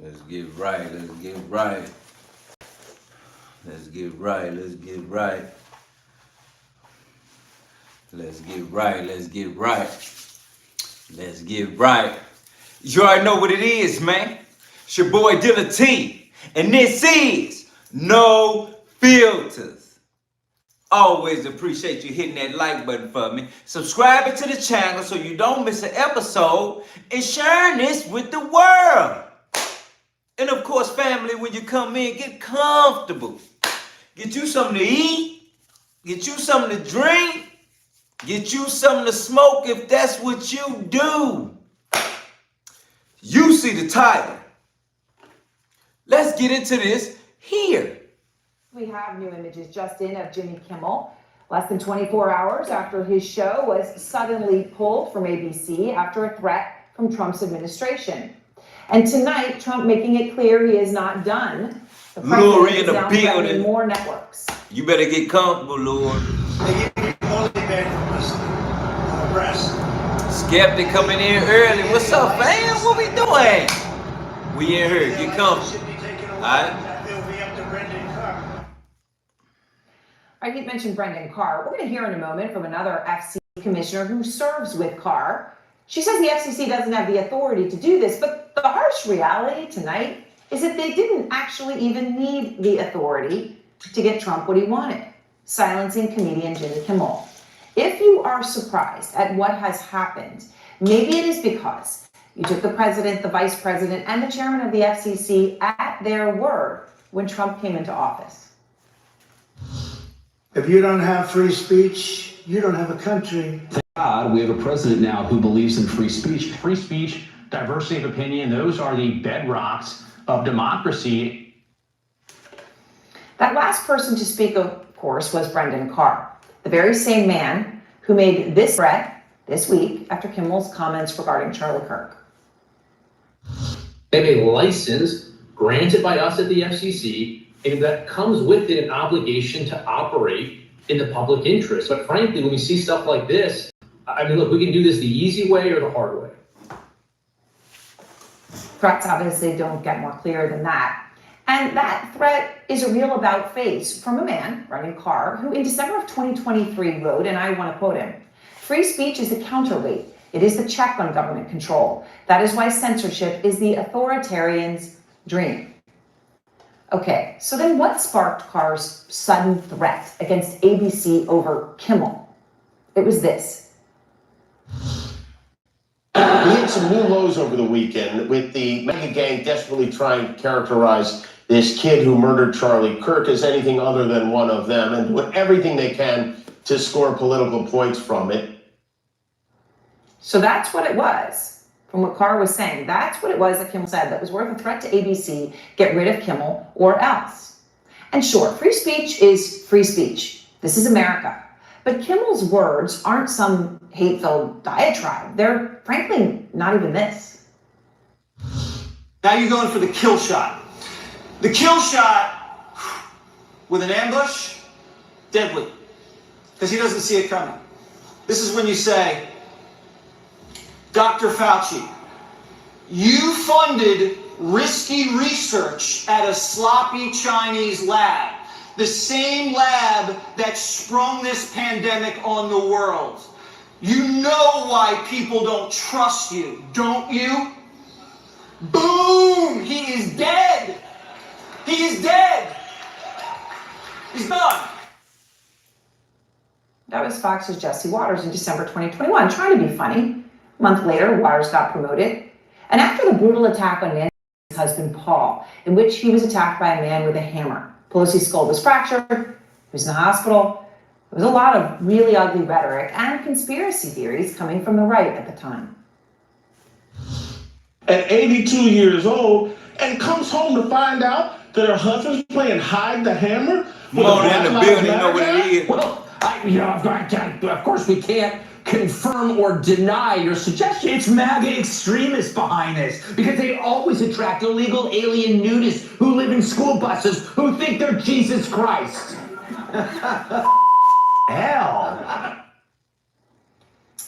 Let's get right. Let's get right. Let's get right. Let's get right. Let's get right. Let's get right. Let's get right. You already know what it is, man. It's your boy Dilla T. And this is No Filters. Always appreciate you hitting that like button for me. Subscribing to the channel so you don't miss an episode. And sharing this with the world. And of course, family, when you come in, get comfortable. Get you something to eat. Get you something to drink. Get you something to smoke if that's what you do. You see the title. Let's get into this here. We have new images just in of Jimmy Kimmel, less than 24 hours after his show was suddenly pulled from ABC after a threat from Trump's administration. And tonight, Trump making it clear he is not done. The president is now threatening more networks. You better get comfortable, Lord. Skeptic coming in early. What's up, fam? What we doing? We in here. Get comfortable. All right? I did mention Brendan Carr. We're going to hear in a moment from another FCC commissioner who serves with Carr. She says the FCC doesn't have the authority to do this, but the harsh reality tonight is that they didn't actually even need the authority to get Trump what he wanted, silencing comedian Jimmy Kimmel. If you are surprised at what has happened, maybe it is because you took the president, the vice president, and the chairman of the FCC at their word when Trump came into office. If you don't have free speech, you don't have a country. Thank God we have a president now who believes in free speech. Free speech, diversity of opinion, those are the bedrocks of democracy. That last person to speak, of course, was Brendan Carr, the very same man who made this threat this week after Kimmel's comments regarding Charlie Kirk. They have a license granted by us at the FCC, and that comes with it an obligation to operate in the public interest. But frankly, when we see stuff like this, I mean, look, we can do this the easy way or the hard way. Threats obviously don't get more clear than that. And that threat is a real about face from a man, Brendan Carr, who in December of 2023 wrote, and I want to quote him, "Free speech is the counterweight. It is the check on government control. That is why censorship is the authoritarian's dream." Okay, so then what sparked Carr's sudden threat against ABC over Kimmel? It was this. We had some new lows over the weekend with the MAGA gang desperately trying to characterize this kid who murdered Charlie Kirk as anything other than one of them and doing everything they can to score political points from it. So that's what it was. From what Carr was saying, that's what it was that Kimmel said that was worth a threat to ABC, get rid of Kimmel or else. And sure, free speech is free speech. This is America. But Kimmel's words aren't some hate-filled diatribe. They're frankly not even this. Now you're going for the kill shot. The kill shot with an ambush, deadly, because he doesn't see it coming. This is when you say, Dr. Fauci, you funded risky research at a sloppy Chinese lab, the same lab that sprung this pandemic on the world. You know why people don't trust you, don't you? Boom! He is dead! He is dead! He's done! That was Fox's Jesse Watters in December 2021, trying to be funny. A month later, Watters got promoted. And after the brutal attack on Nancy's husband, Paul, in which he was attacked by a man with a hammer, Pelosi's skull was fractured, he was in the hospital. There was a lot of really ugly rhetoric and conspiracy theories coming from the right at the time. At 82 years old and comes home to find out that her husband's playing hide the hammer? More in the building, you know what it is. Well, of course we can't confirm or deny your suggestion. It's MAGA extremists behind this because they always attract illegal alien nudists who live in school buses who think they're Jesus Christ. Hell.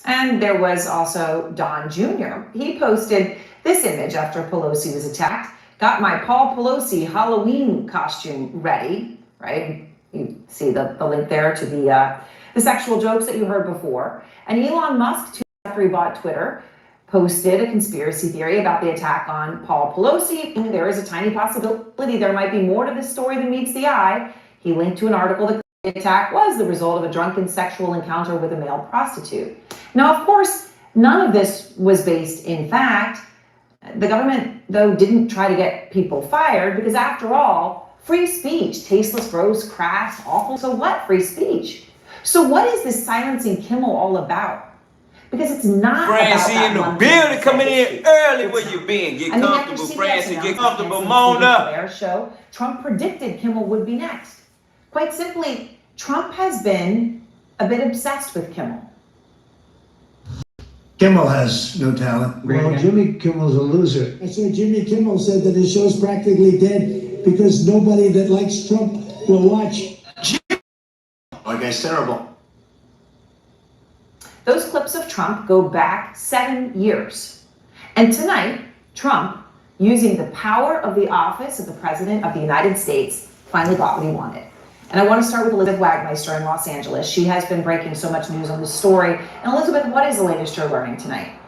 And there was also Don Jr. He posted this image after Pelosi was attacked. got my Paul Pelosi Halloween costume ready, right? You see the link there to the sexual jokes that you heard before. And Elon Musk, after he bought Twitter, posted a conspiracy theory about the attack on Paul Pelosi. There is a tiny possibility there might be more to this story than meets the eye. He linked to an article that the attack was the result of a drunken sexual encounter with a male prostitute. Now, of course, none of this was based in fact. The government, though, didn't try to get people fired because, after all, free speech, tasteless, gross, crass, awful. So what? Free speech. So what is this silencing Kimmel all about? Because it's not Francie about in the that building, coming in early. It's Where not. you been? Get I mean, after comfortable, CBS Francie. Get announced comfortable, the Mona. Blair show, Trump predicted Kimmel would be next. Quite simply, Trump has been a bit obsessed with Kimmel. Kimmel has no talent. Well, Jimmy Kimmel's a loser. I said Jimmy Kimmel said that his show's practically dead because nobody that likes Trump will watch. That guy's terrible. Those clips of Trump go back 7 years. And tonight, Trump, using the power of the office of the President of the United States, finally got what he wanted. And I want to start with Elizabeth Wagmeister in Los Angeles. She has been breaking so much news on this story. And Elizabeth, what is the latest you're learning tonight?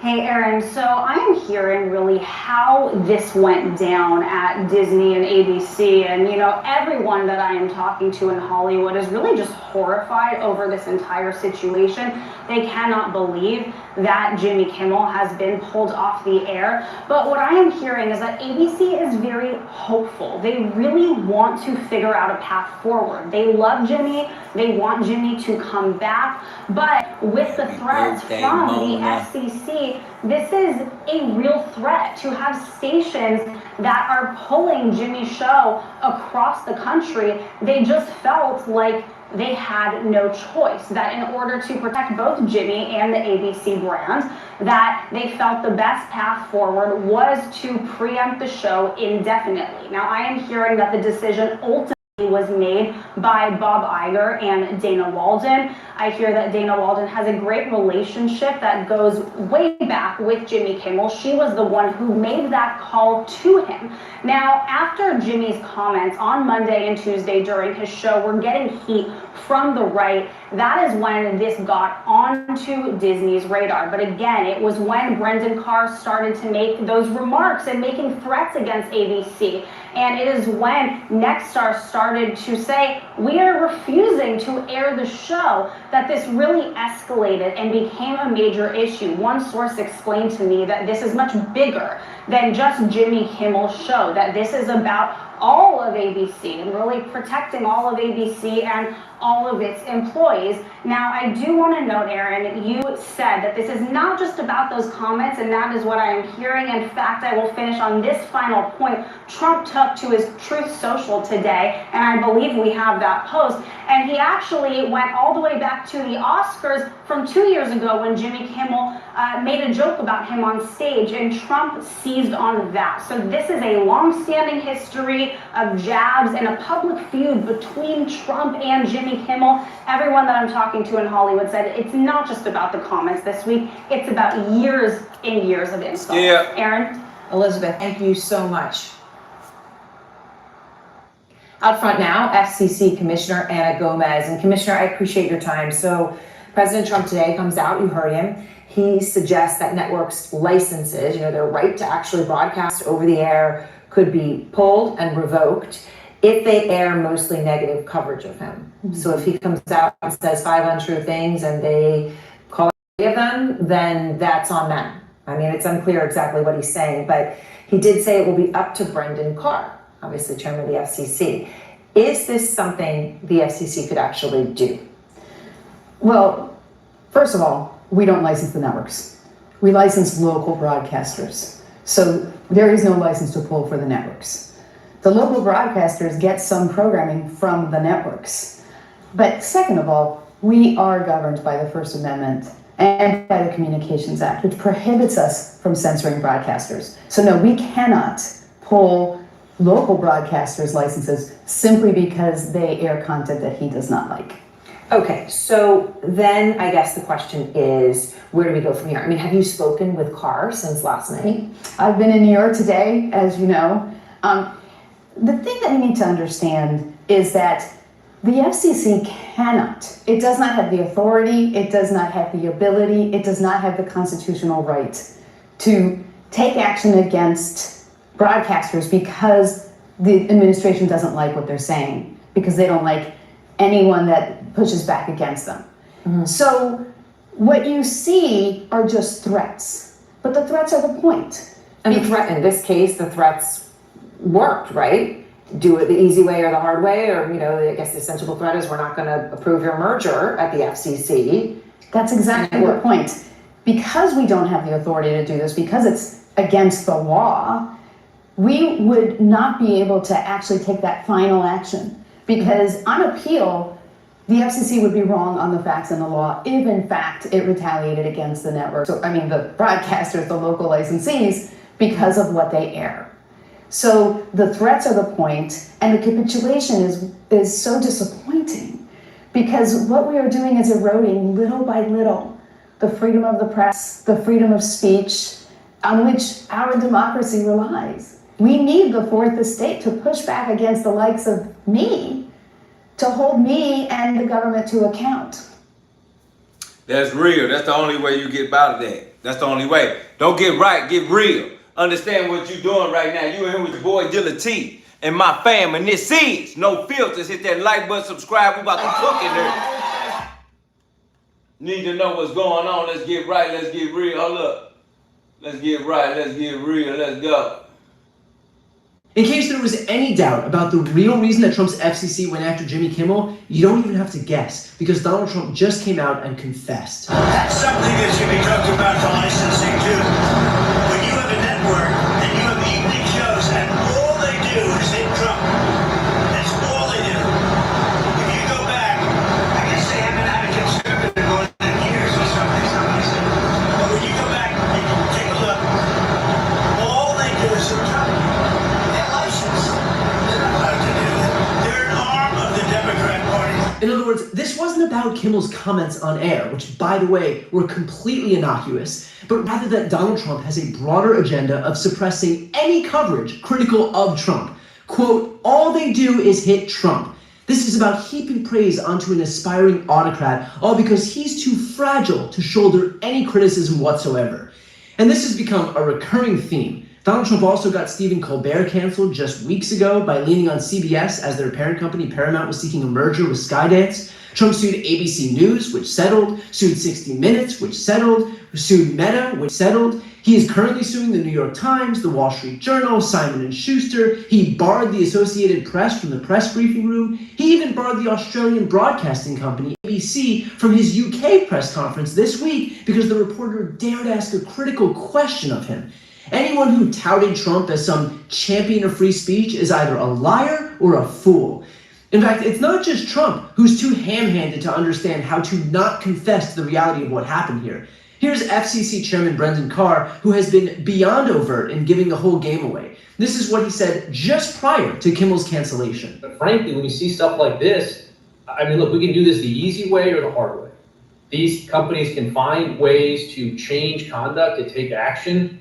Hey, Erin, so I am hearing really how this went down at Disney and ABC. And, you know, everyone that I am talking to in Hollywood is really just horrified over this entire situation. They cannot believe that Jimmy Kimmel has been pulled off the air. But what I am hearing is that ABC is very hopeful. They really want to figure out a path forward. They love Jimmy. They want Jimmy to come back. But with the threats from the FCC, this is a real threat to have stations that are pulling Jimmy's show across the country. They just felt like they had no choice, that in order to protect both Jimmy and the ABC brand, that they felt the best path forward was to preempt the show indefinitely. Now, I am hearing that the decision ultimately was made by Bob Iger and Dana Walden. I hear that Dana Walden has a great relationship that goes way back with Jimmy Kimmel. She was the one who made that call to him. Now, after Jimmy's comments on Monday and Tuesday during his show were getting heat from the right, that is when this got onto Disney's radar. But again, it was when Brendan Carr started to make those remarks and making threats against ABC. And it is when Nexstar started to say, we are refusing to air the show, that this really escalated and became a major issue. One source explained to me that this is much bigger than just Jimmy Kimmel's show, that this is about all of ABC and really protecting all of ABC and all of its employees. Now, I do want to note, Erin, you said that this is not just about those comments, and that is what I am hearing. In fact, I will finish on this final point. Trump took to his Truth Social today, and I believe we have that post, and he actually went all the way back to the Oscars from 2 years ago when Jimmy Kimmel made a joke about him on stage, and Trump seized on that. So this is a long-standing history of jabs and a public feud between Trump and Jimmy Kimmel. Everyone that I'm talking to in Hollywood said it's not just about the comments this week, it's about years and years of insults. Yeah. Erin? Elizabeth, thank you so much. Out front now, FCC Commissioner Anna Gomez. And Commissioner, I appreciate your time. So President Trump today comes out, you heard him. He suggests that networks' licenses, their right to actually broadcast over the air, could be pulled and revoked if they air mostly negative coverage of him. Mm-hmm. So if he comes out and says 5 untrue things and they call it 3 of them, then that's on them. I mean, it's unclear exactly what he's saying, but he did say it will be up to Brendan Carr, obviously chairman of the FCC. Is this something the FCC could actually do? Well, first of all, we don't license the networks. We license local broadcasters. So there is no license to pull for the networks. The local broadcasters get some programming from the networks. But second of all, we are governed by the First Amendment and by the Communications Act, which prohibits us from censoring broadcasters. So no, we cannot pull local broadcasters' licenses simply because they air content that he does not like. Okay, so then I guess the question is, where do we go from here? I mean, have you spoken with Carr since last night? I've been in New York today, as you know. The thing that you need to understand is that the FCC cannot, it does not have the authority, it does not have the ability, it does not have the constitutional right to take action against broadcasters because the administration doesn't like what they're saying, because they don't like anyone that pushes back against them. Mm-hmm. So what you see are just threats, but the threats are the point. And the threat, in this case, the threats worked, right? Do it the easy way or the hard way, or, you know, I guess the sensible threat is we're not going to approve your merger at the FCC. That's exactly the point. Because we don't have the authority to do this, because it's against the law, we would not be able to actually take that final action. Because on appeal, the FCC would be wrong on the facts and the law if, in fact, it retaliated against the network. So, I mean, the broadcasters, the local licensees, because of what they air. So the threats are the point, and the capitulation is so disappointing, because what we are doing is eroding little by little the freedom of the press, the freedom of speech, on which our democracy relies. We need the fourth estate to push back against the likes of me, to hold me and the government to account. That's real. That's the only way you get out of that. That's the only way. Don't get right, get real. Understand what you're doing right now. You in here with your boy Dilla T and my fam, and this is No Filters. Hit that like button, subscribe. We about to cook in there. Need to know what's going on. Let's get right. Let's get real. Hold up. Let's get right. Let's get real. Let's go. In case there was any doubt about the real reason that Trump's FCC went after Jimmy Kimmel, you don't even have to guess, because Donald Trump just came out and confessed. That's something that should be talked about for licensing too. When you have a network and you have evening shows and all they do is hit Trump. That's all they do. If you go back, I guess they haven't had a conservative more than years or something, somebody said. But when you go back and you take a look, all they do is hit Trump. In other words, this wasn't about Kimmel's comments on air, which, by the way, were completely innocuous, but rather that Donald Trump has a broader agenda of suppressing any coverage critical of Trump. Quote, all they do is hit Trump. This is about heaping praise onto an aspiring autocrat, all because he's too fragile to shoulder any criticism whatsoever. And this has become a recurring theme. Donald Trump also got Stephen Colbert canceled just weeks ago by leaning on CBS as their parent company Paramount was seeking a merger with Skydance. Trump sued ABC News, which settled, sued 60 Minutes, which settled, sued Meta, which settled. He is currently suing the New York Times, the Wall Street Journal, Simon & Schuster. He barred the Associated Press from the press briefing room. He even barred the Australian broadcasting company ABC from his UK press conference this week because the reporter dared ask a critical question of him. Anyone who touted Trump as some champion of free speech is either a liar or a fool. In fact, it's not just Trump who's too ham-handed to understand how to not confess to the reality of what happened here. Here's FCC Chairman Brendan Carr, who has been beyond overt in giving the whole game away. This is what he said just prior to Kimmel's cancellation. But frankly, when you see stuff like this, I mean, look, we can do this the easy way or the hard way. These companies can find ways to change conduct, to take action,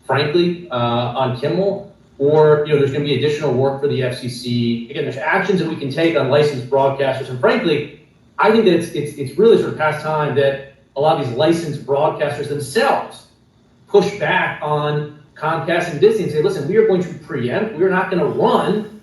frankly, on Kimmel, or there's going to be additional work for the FCC. Again, there's actions that we can take on licensed broadcasters, and frankly, I think that it's really sort of past time that a lot of these licensed broadcasters themselves push back on Comcast and Disney and say, listen, we are going to preempt, we're not going to run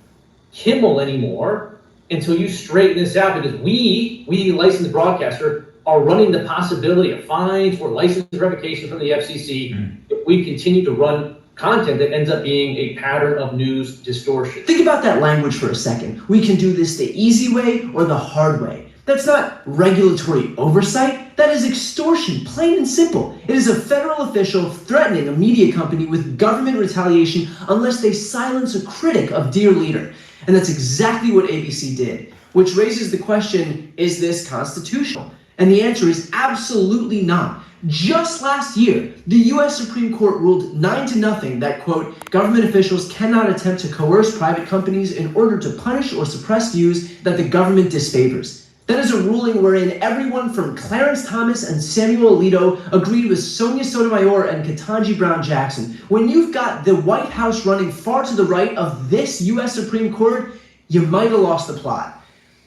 Kimmel anymore until you straighten this out, because we licensed broadcaster, are running the possibility of fines or license revocation from the FCC if we continue to run content that ends up being a pattern of news distortion. Think about that language for a second. We can do this the easy way or the hard way. That's not regulatory oversight. That is extortion, plain and simple. It is a federal official threatening a media company with government retaliation unless they silence a critic of dear leader. And that's exactly what ABC did, which raises the question, is this constitutional? And the answer is absolutely not. Just last year, the US Supreme Court ruled 9-0 that, quote, government officials cannot attempt to coerce private companies in order to punish or suppress views that the government disfavors. That is a ruling wherein everyone from Clarence Thomas and Samuel Alito agreed with Sonia Sotomayor and Ketanji Brown Jackson. When you've got the White House running far to the right of this U.S. Supreme Court, you might have lost the plot.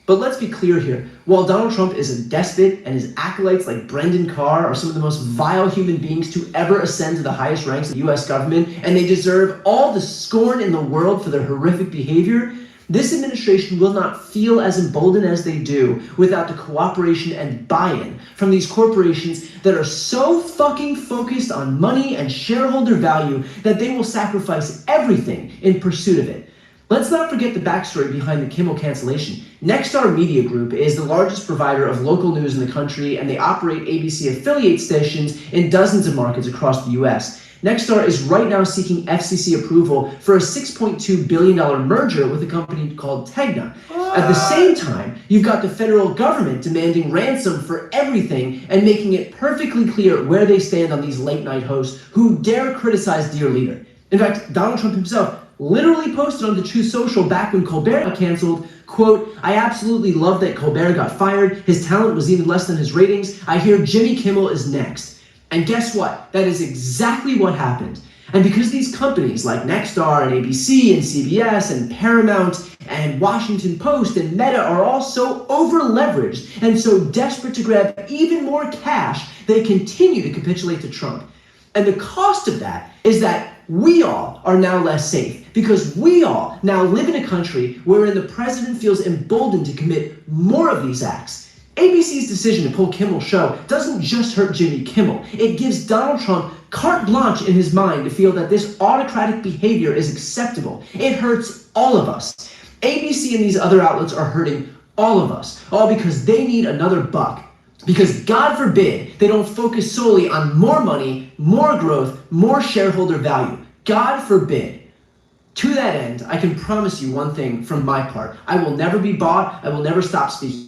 But let's be clear here. While Donald Trump is a despot and his acolytes like Brendan Carr are some of the most vile human beings to ever ascend to the highest ranks of the U.S. government, and they deserve all the scorn in the world for their horrific behavior, this administration will not feel as emboldened as they do without the cooperation and buy-in from these corporations that are so fucking focused on money and shareholder value that they will sacrifice everything in pursuit of it. Let's not forget the backstory behind the Kimmel cancellation. Nexstar Media Group is the largest provider of local news in the country, and they operate ABC affiliate stations in dozens of markets across the U.S. Nexstar is right now seeking FCC approval for a $6.2 billion merger with a company called Tegna. At the same time, you've got the federal government demanding ransom for everything and making it perfectly clear where they stand on these late-night hosts who dare criticize dear leader. In fact, Donald Trump himself literally posted on the Truth Social back when Colbert got canceled, quote, "I absolutely love that Colbert got fired. His talent was even less than his ratings. I hear Jimmy Kimmel is next." And guess what? That is exactly what happened. And because these companies like Nexstar and ABC and CBS and Paramount and Washington Post and Meta are all so over-leveraged and so desperate to grab even more cash, they continue to capitulate to Trump. And the cost of that is that we all are now less safe because we all now live in a country wherein the president feels emboldened to commit more of these acts. ABC's decision to pull Kimmel's show doesn't just hurt Jimmy Kimmel. It gives Donald Trump carte blanche in his mind to feel that this autocratic behavior is acceptable. It hurts all of us. ABC and these other outlets are hurting all of us, all because they need another buck. Because God forbid they don't focus solely on more money, more growth, more shareholder value. God forbid. To that end, I can promise you one thing from my part. I will never be bought. I will never stop speaking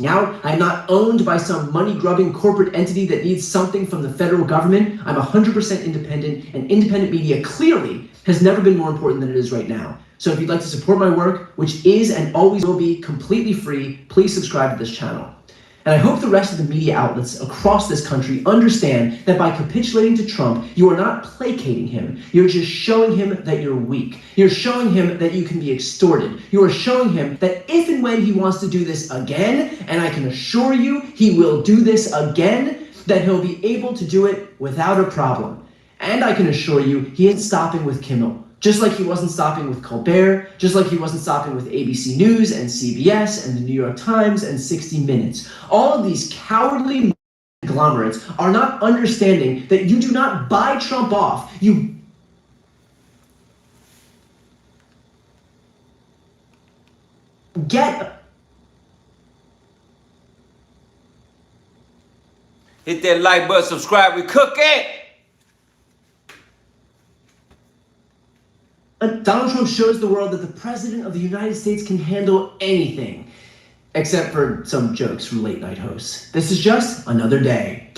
out. I'm not owned by some money-grubbing corporate entity that needs something from the federal government. I'm 100% independent, and independent media clearly has never been more important than it is right now. So if you'd like to support my work, which is and always will be completely free, please subscribe to this channel. And I hope the rest of the media outlets across this country understand that by capitulating to Trump, you are not placating him. You're just showing him that you're weak. You're showing him that you can be extorted. You are showing him that if and when he wants to do this again, and I can assure you he will do this again, that he'll be able to do it without a problem. And I can assure you he isn't stopping with Kimmel. Just like he wasn't stopping with Colbert, just like he wasn't stopping with ABC News and CBS and the New York Times and 60 Minutes. All of these cowardly conglomerates are not understanding that you do not buy Trump off. You get... Hit that like button, subscribe, we cooking! Donald Trump shows the world that the President of the United States can handle anything, except for some jokes from late-night hosts. This is just another day.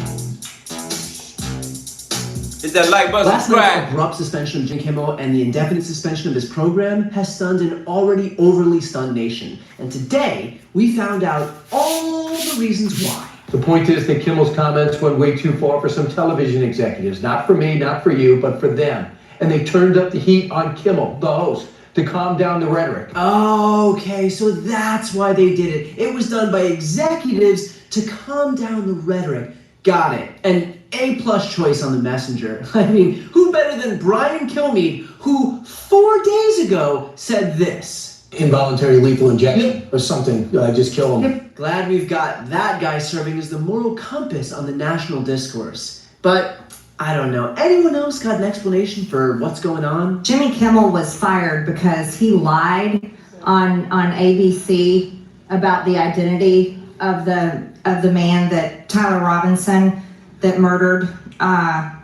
Hit that like button, Last subscribe. night's abrupt suspension of Jimmy Kimmel and the indefinite suspension of his program has stunned an already overly stunned nation. And today, we found out all the reasons why. The point is that Kimmel's comments went way too far for some television executives. Not for me, not for you, but for them. And they turned up the heat on Kimmel, the host, to calm down the rhetoric. Okay, so that's why they did it. It was done by executives to calm down the rhetoric. Got it. An A+ choice on the messenger. I mean, who better than Brian Kilmeade, who 4 days ago said this? Involuntary lethal injection or something. Just kill him. Glad we've got that guy serving as the moral compass on the national discourse. But I don't know. Anyone else got an explanation for what's going on? Jimmy Kimmel was fired because he lied on ABC about the identity of the man that Tyler Robinson that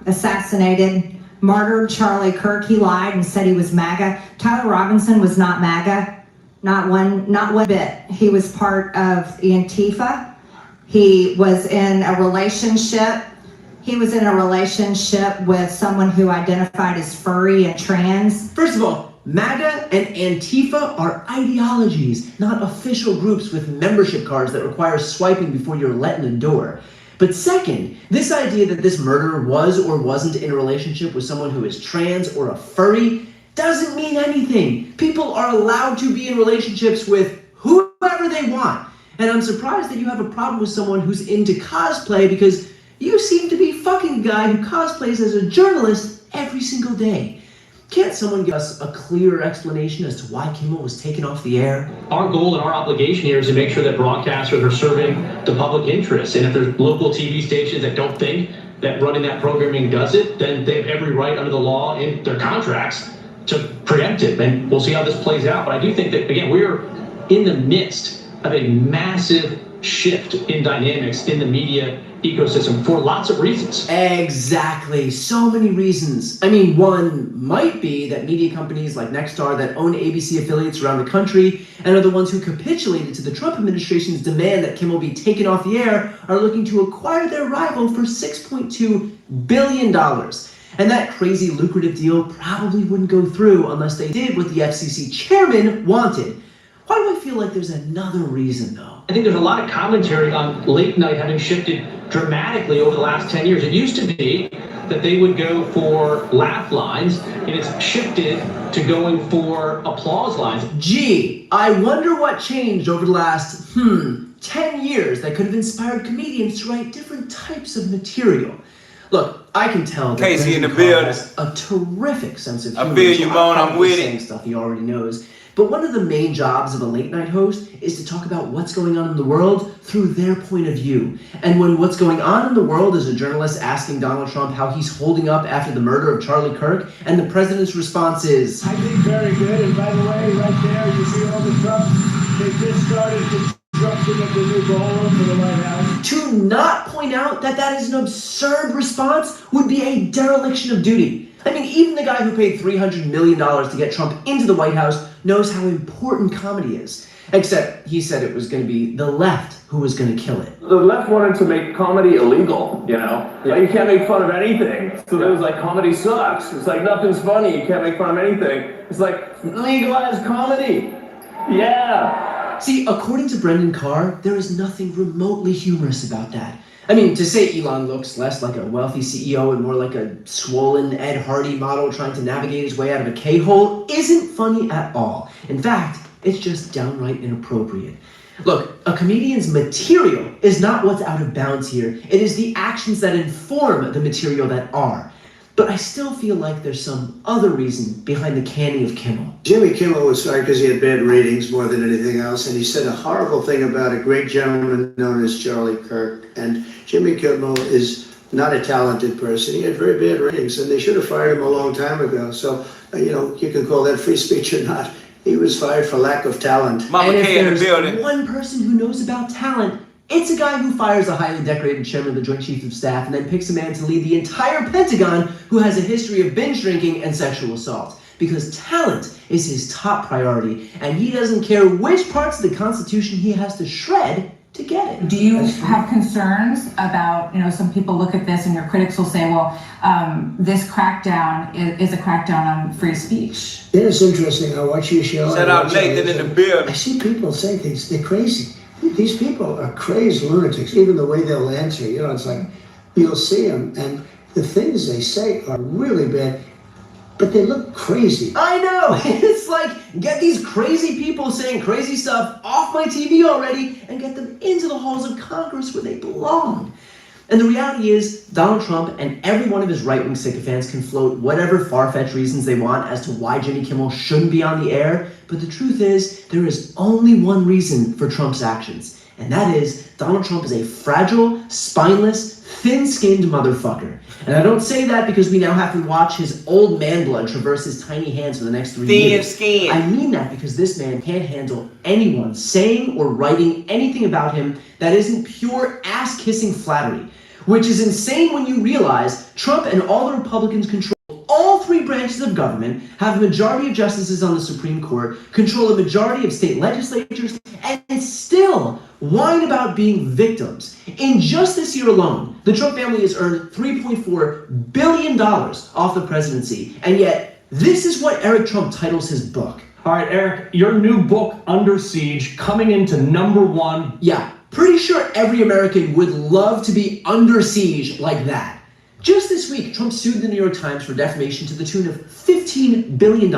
assassinated, martyred Charlie Kirk. He lied and said he was MAGA. Tyler Robinson was not MAGA, not one bit. He was part of Antifa. He was in a relationship. He was in a relationship with someone who identified as furry and trans. First of all, MAGA and Antifa are ideologies, not official groups with membership cards that require swiping before you're let in the door. But second, this idea that this murderer was or wasn't in a relationship with someone who is trans or a furry doesn't mean anything. People are allowed to be in relationships with whoever they want. And I'm surprised that you have a problem with someone who's into cosplay, because you seem to be fucking a guy who cosplays as a journalist every single day. Can't someone give us a clearer explanation as to why Kimmel was taken off the air? Our goal and our obligation here is to make sure that broadcasters are serving the public interest. And if there's local TV stations that don't think that running that programming does it, then they have every right under the law in their contracts to preempt it. And we'll see how this plays out. But I do think that, again, we're in the midst of a massive shift in dynamics in the media ecosystem for lots of reasons. Exactly, so many reasons. I mean, one might be that media companies like Nexstar that own ABC affiliates around the country and are the ones who capitulated to the Trump administration's demand that Kimmel be taken off the air are looking to acquire their rival for $6.2 billion. And that crazy lucrative deal probably wouldn't go through unless they did what the FCC chairman wanted. Why do I feel like there's another reason, though? I think there's a lot of commentary on late night having shifted dramatically over the last 10 years. It used to be that they would go for laugh lines, and it's shifted to going for applause lines. Gee, I wonder what changed over the last, 10 years that could have inspired comedians to write different types of material. Look, I can tell that Casey in the Carr building. has a terrific sense of humor. I feel you, Bone. I'm with saying it. Stuff he already knows. But one of the main jobs of a late night host is to talk about what's going on in the world through their point of view. And when what's going on in the world is a journalist asking Donald Trump how he's holding up after the murder of Charlie Kirk, and the president's response is, I think very good. And by the way, right there, you see all the trucks. They just started construction of the new ballroom for the White House. to not point out that that is an absurd response would be a dereliction of duty. I mean, even the guy who paid $300 million to get Trump into the White House knows how important comedy is. Except he said it was going to be the left who was going to kill it. The left wanted to make comedy illegal, you know? Like, you can't make fun of anything. So it was like, comedy sucks. It's like, nothing's funny. You can't make fun of anything. It's like, legalize comedy. Yeah. See, according to Brendan Carr, there is nothing remotely humorous about that. I mean, to say Elon looks less like a wealthy CEO and more like a swollen Ed Hardy model trying to navigate his way out of a K-hole isn't funny at all. In fact, it's just downright inappropriate. Look, a comedian's material is not what's out of bounds here. It is the actions that inform the material that are. But I still feel like there's some other reason behind the canning of Kimmel. Jimmy Kimmel was fired because he had bad ratings more than anything else, and he said a horrible thing about a great gentleman known as Charlie Kirk. And Jimmy Kimmel is not a talented person. He had very bad ratings, and they should have fired him a long time ago. So, you can call that free speech or not. He was fired for lack of talent. Mama and if K in the there's building. one person who knows about talent, it's a guy who fires a highly decorated chairman of the Joint Chiefs of Staff and then picks a man to lead the entire Pentagon who has a history of binge drinking and sexual assault. Because talent is his top priority, and he doesn't care which parts of the Constitution he has to shred to get it. Do you have concerns about, some people look at this and your critics will say, well, this crackdown is a crackdown on free speech? It is interesting. I watch your show. Shout out Nathan in the building. I see people say things. They're crazy. These people are crazed lunatics, even the way they'll answer. It's like, you'll see them, and the things they say are really bad, but they look crazy. I know! It's like, get these crazy people saying crazy stuff off my TV already and get them into the halls of Congress where they belong. And the reality is, Donald Trump and every one of his right-wing sycophants can float whatever far-fetched reasons they want as to why Jimmy Kimmel shouldn't be on the air, but the truth is, there is only one reason for Trump's actions, and that is, Donald Trump is a fragile, spineless, thin-skinned motherfucker. And I don't say that because we now have to watch his old man blood traverse his tiny hands for the next 3 years. Thin skin. I mean that because this man can't handle anyone saying or writing anything about him that isn't pure ass-kissing flattery. Which is insane when you realize Trump and all the Republicans control all three branches of government, have a majority of justices on the Supreme Court, control a majority of state legislatures, and still whine about being victims. In just this year alone, the Trump family has earned $3.4 billion off the presidency, and yet This is what Eric Trump titles his book. All right, Eric, your new book, Under Siege, coming into #1. Yeah, pretty sure every American would love to be under siege like that. Just this week, Trump sued the New York Times for defamation to the tune of $15 billion.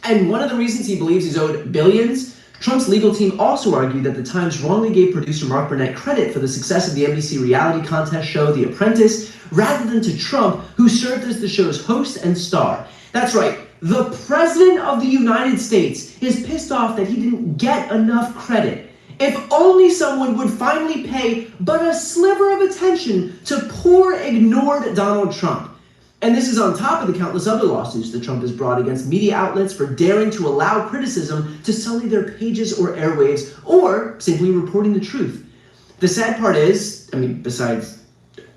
And one of the reasons he believes he's owed billions, Trump's legal team also argued that the Times wrongly gave producer Mark Burnett credit for the success of the NBC reality contest show The Apprentice, rather than to Trump, who served as the show's host and star. That's right, the President of the United States is pissed off that he didn't get enough credit. If only someone would finally pay but a sliver of attention to poor, ignored Donald Trump. And this is on top of the countless other lawsuits that Trump has brought against media outlets for daring to allow criticism to sully their pages or airwaves, or simply reporting the truth. The sad part is, besides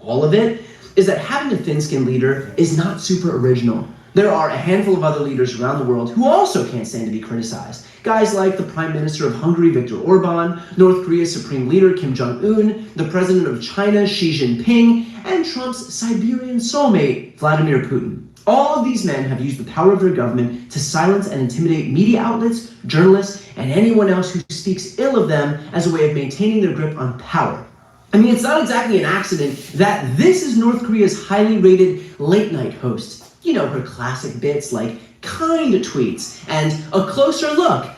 all of it, is that having a thin-skinned leader is not super original. There are a handful of other leaders around the world who also can't stand to be criticized. Guys like the Prime Minister of Hungary, Viktor Orban, North Korea's Supreme Leader, Kim Jong-un, the President of China, Xi Jinping, and Trump's Siberian soulmate, Vladimir Putin. All of these men have used the power of their government to silence and intimidate media outlets, journalists, and anyone else who speaks ill of them as a way of maintaining their grip on power. It's not exactly an accident that this is North Korea's highly rated late-night host. You know, her classic bits like kind tweets and a closer look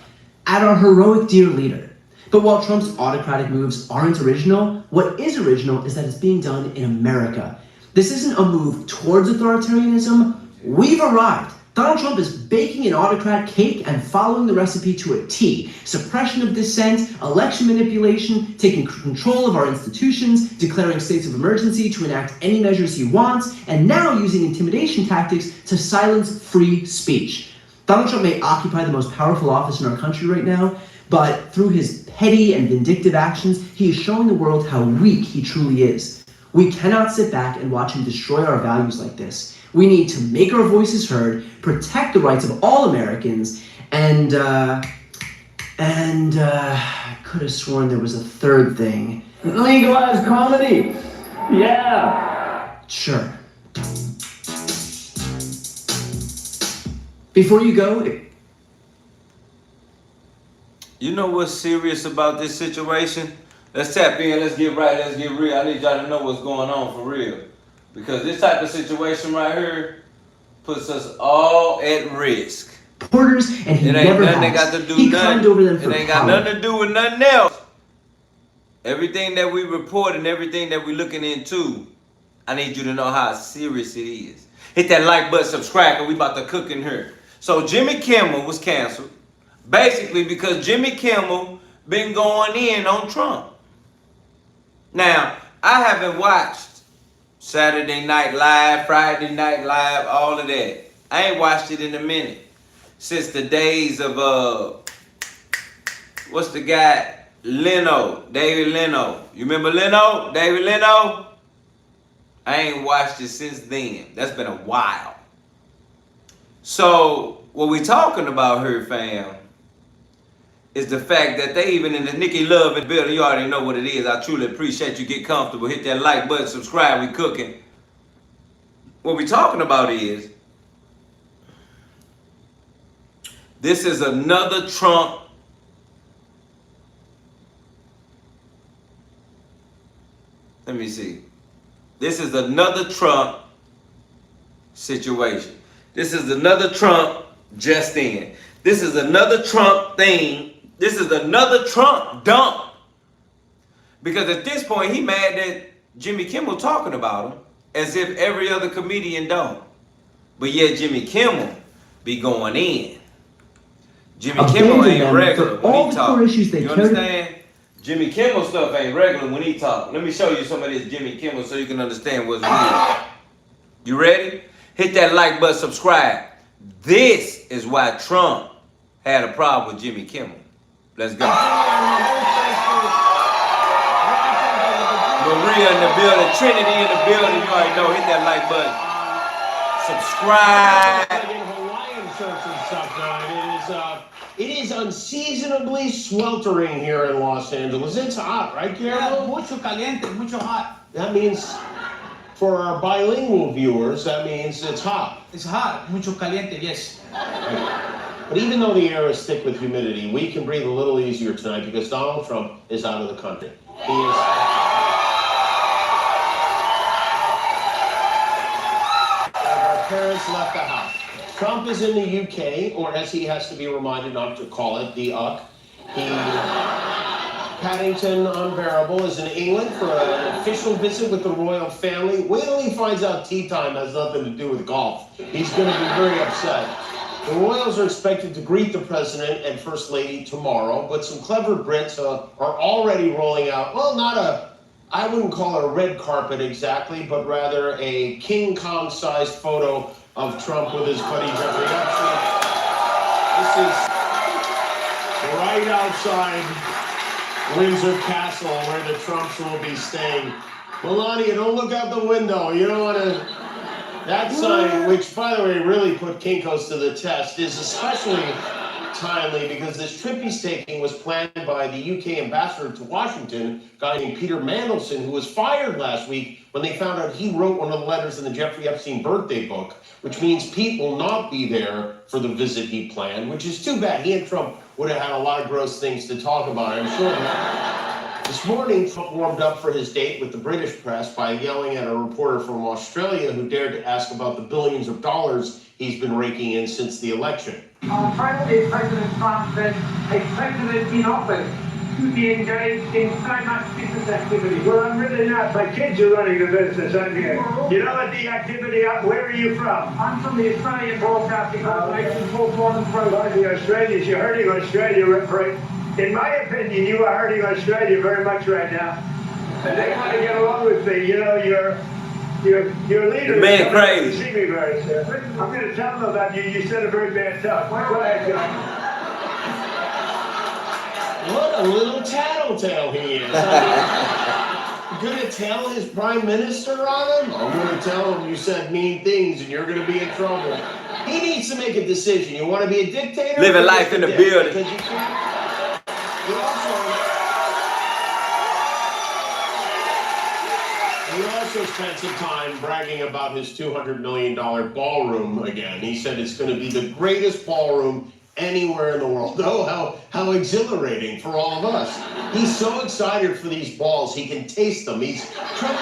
at our heroic dear leader. But while Trump's autocratic moves aren't original, what is original is that it's being done in America. This isn't a move towards authoritarianism. We've arrived. Donald Trump is baking an autocrat cake and following the recipe to a T. Suppression of dissent, election manipulation, taking control of our institutions, declaring states of emergency to enact any measures he wants, and now using intimidation tactics to silence free speech. Donald Trump may occupy the most powerful office in our country right now, but through his petty and vindictive actions, he is showing the world how weak he truly is. We cannot sit back and watch him destroy our values like this. We need to make our voices heard, protect the rights of all Americans, and I could have sworn there was a third thing. Legalize comedy. Yeah. Sure. Before you go, you know what's serious about this situation? Let's tap in, let's get right, let's get real. I need y'all to know what's going on for real. Because this type of situation right here puts us all at risk. Porters, and he never has. He climbed over them for power. It ain't got nothing to do with nothing else. Everything that we report and everything that we're looking into, I need you to know how serious it is. Hit that like button, subscribe, and we about to cook in here. So Jimmy Kimmel was canceled, basically because Jimmy Kimmel been going in on Trump. Now, I haven't watched Saturday Night Live, Friday Night Live, all of that. I ain't watched it in a minute. Since the days of, what's the guy? David Leno. You remember Leno? David Leno? I ain't watched it since then. That's been a while. So, what we talking about here, fam, is the fact that they even in the Nikki Love and building, you already know what it is. I truly appreciate you. Get comfortable. Hit that like button, subscribe. We cooking. What we talking about is, this is another Trump let me see. This is another Trump situation. This is another Trump just in. This is another Trump thing. This is another Trump dump. Because at this point, he mad that Jimmy Kimmel talking about him as if every other comedian don't. But yet Jimmy Kimmel be going in. Jimmy Kimmel ain't regular when he talk. You understand? Jimmy Kimmel stuff ain't regular when he talk. Let me show you some of this Jimmy Kimmel so you can understand what's real. You ready? Hit that like button, subscribe. This is why Trump had a problem with Jimmy Kimmel. Let's go. Maria in the building, Trinity in the building. You already know. Hit that like button. Subscribe. Hawaiian shirts and stuff, though. It is unseasonably sweltering here in Los Angeles. It's hot, right, Carol? Mucho caliente, mucho hot. That means For our bilingual viewers, that means it's hot. It's hot, mucho caliente, yes. But even though the air is thick with humidity, we can breathe a little easier tonight because Donald Trump is out of the country. He is... Our parents left the house. Trump is in the UK, or as he has to be reminded not to call it, the UCK. Paddington Unbearable is in England for an official visit with the royal family. Wait till he finds out tea time has nothing to do with golf. He's going to be very upset. The royals are expected to greet the president and first lady tomorrow, but some clever Brits are already rolling out, well, I wouldn't call it a red carpet exactly, but rather a King Kong-sized photo of Trump with his buddy Jeffrey Epstein. This is right outside Windsor Castle, where the Trumps will be staying. Melania, don't look out the window. You don't want to... That sign, which, by the way, really put Kinko's to the test, is especially timely because this trip he's taking was planned by the UK ambassador to Washington, a guy named Peter Mandelson, who was fired last week when they found out he wrote one of the letters in the Jeffrey Epstein birthday book, which means Pete will not be there for the visit he planned, which is too bad. He and Trump would have had a lot of gross things to talk about, I'm sure. This morning, Trump warmed up for his date with the British press by yelling at a reporter from Australia who dared to ask about the billions of dollars he's been raking in since the election. On Friday, President Trump said a president in office should be engaged in so much business activity. Well, I'm really not. My kids are running the business. I'm here. You know what the activity, where are you from? I'm from the Australian Broadcasting Corporation, Port Modern Program. The Australians, you're hurting Australia, right? In my opinion, you are hurting Australia very much right now. And they want to get along with me. You know, your leader. The man crazy. See me very soon. I'm going to tell them about you. You said a very bad talk. Go ahead, John. What a little tattletale he is. Going to tell his prime minister on him? I'm going to tell him you said mean things and you're going to be in trouble. He needs to make a decision. You want to be a dictator? Living life in the building. He also spent some time bragging about his $200 million ballroom again. He said it's going to be the greatest ballroom anywhere in the world. Oh, how exhilarating for all of us. He's so excited for these balls, he can taste them. Trump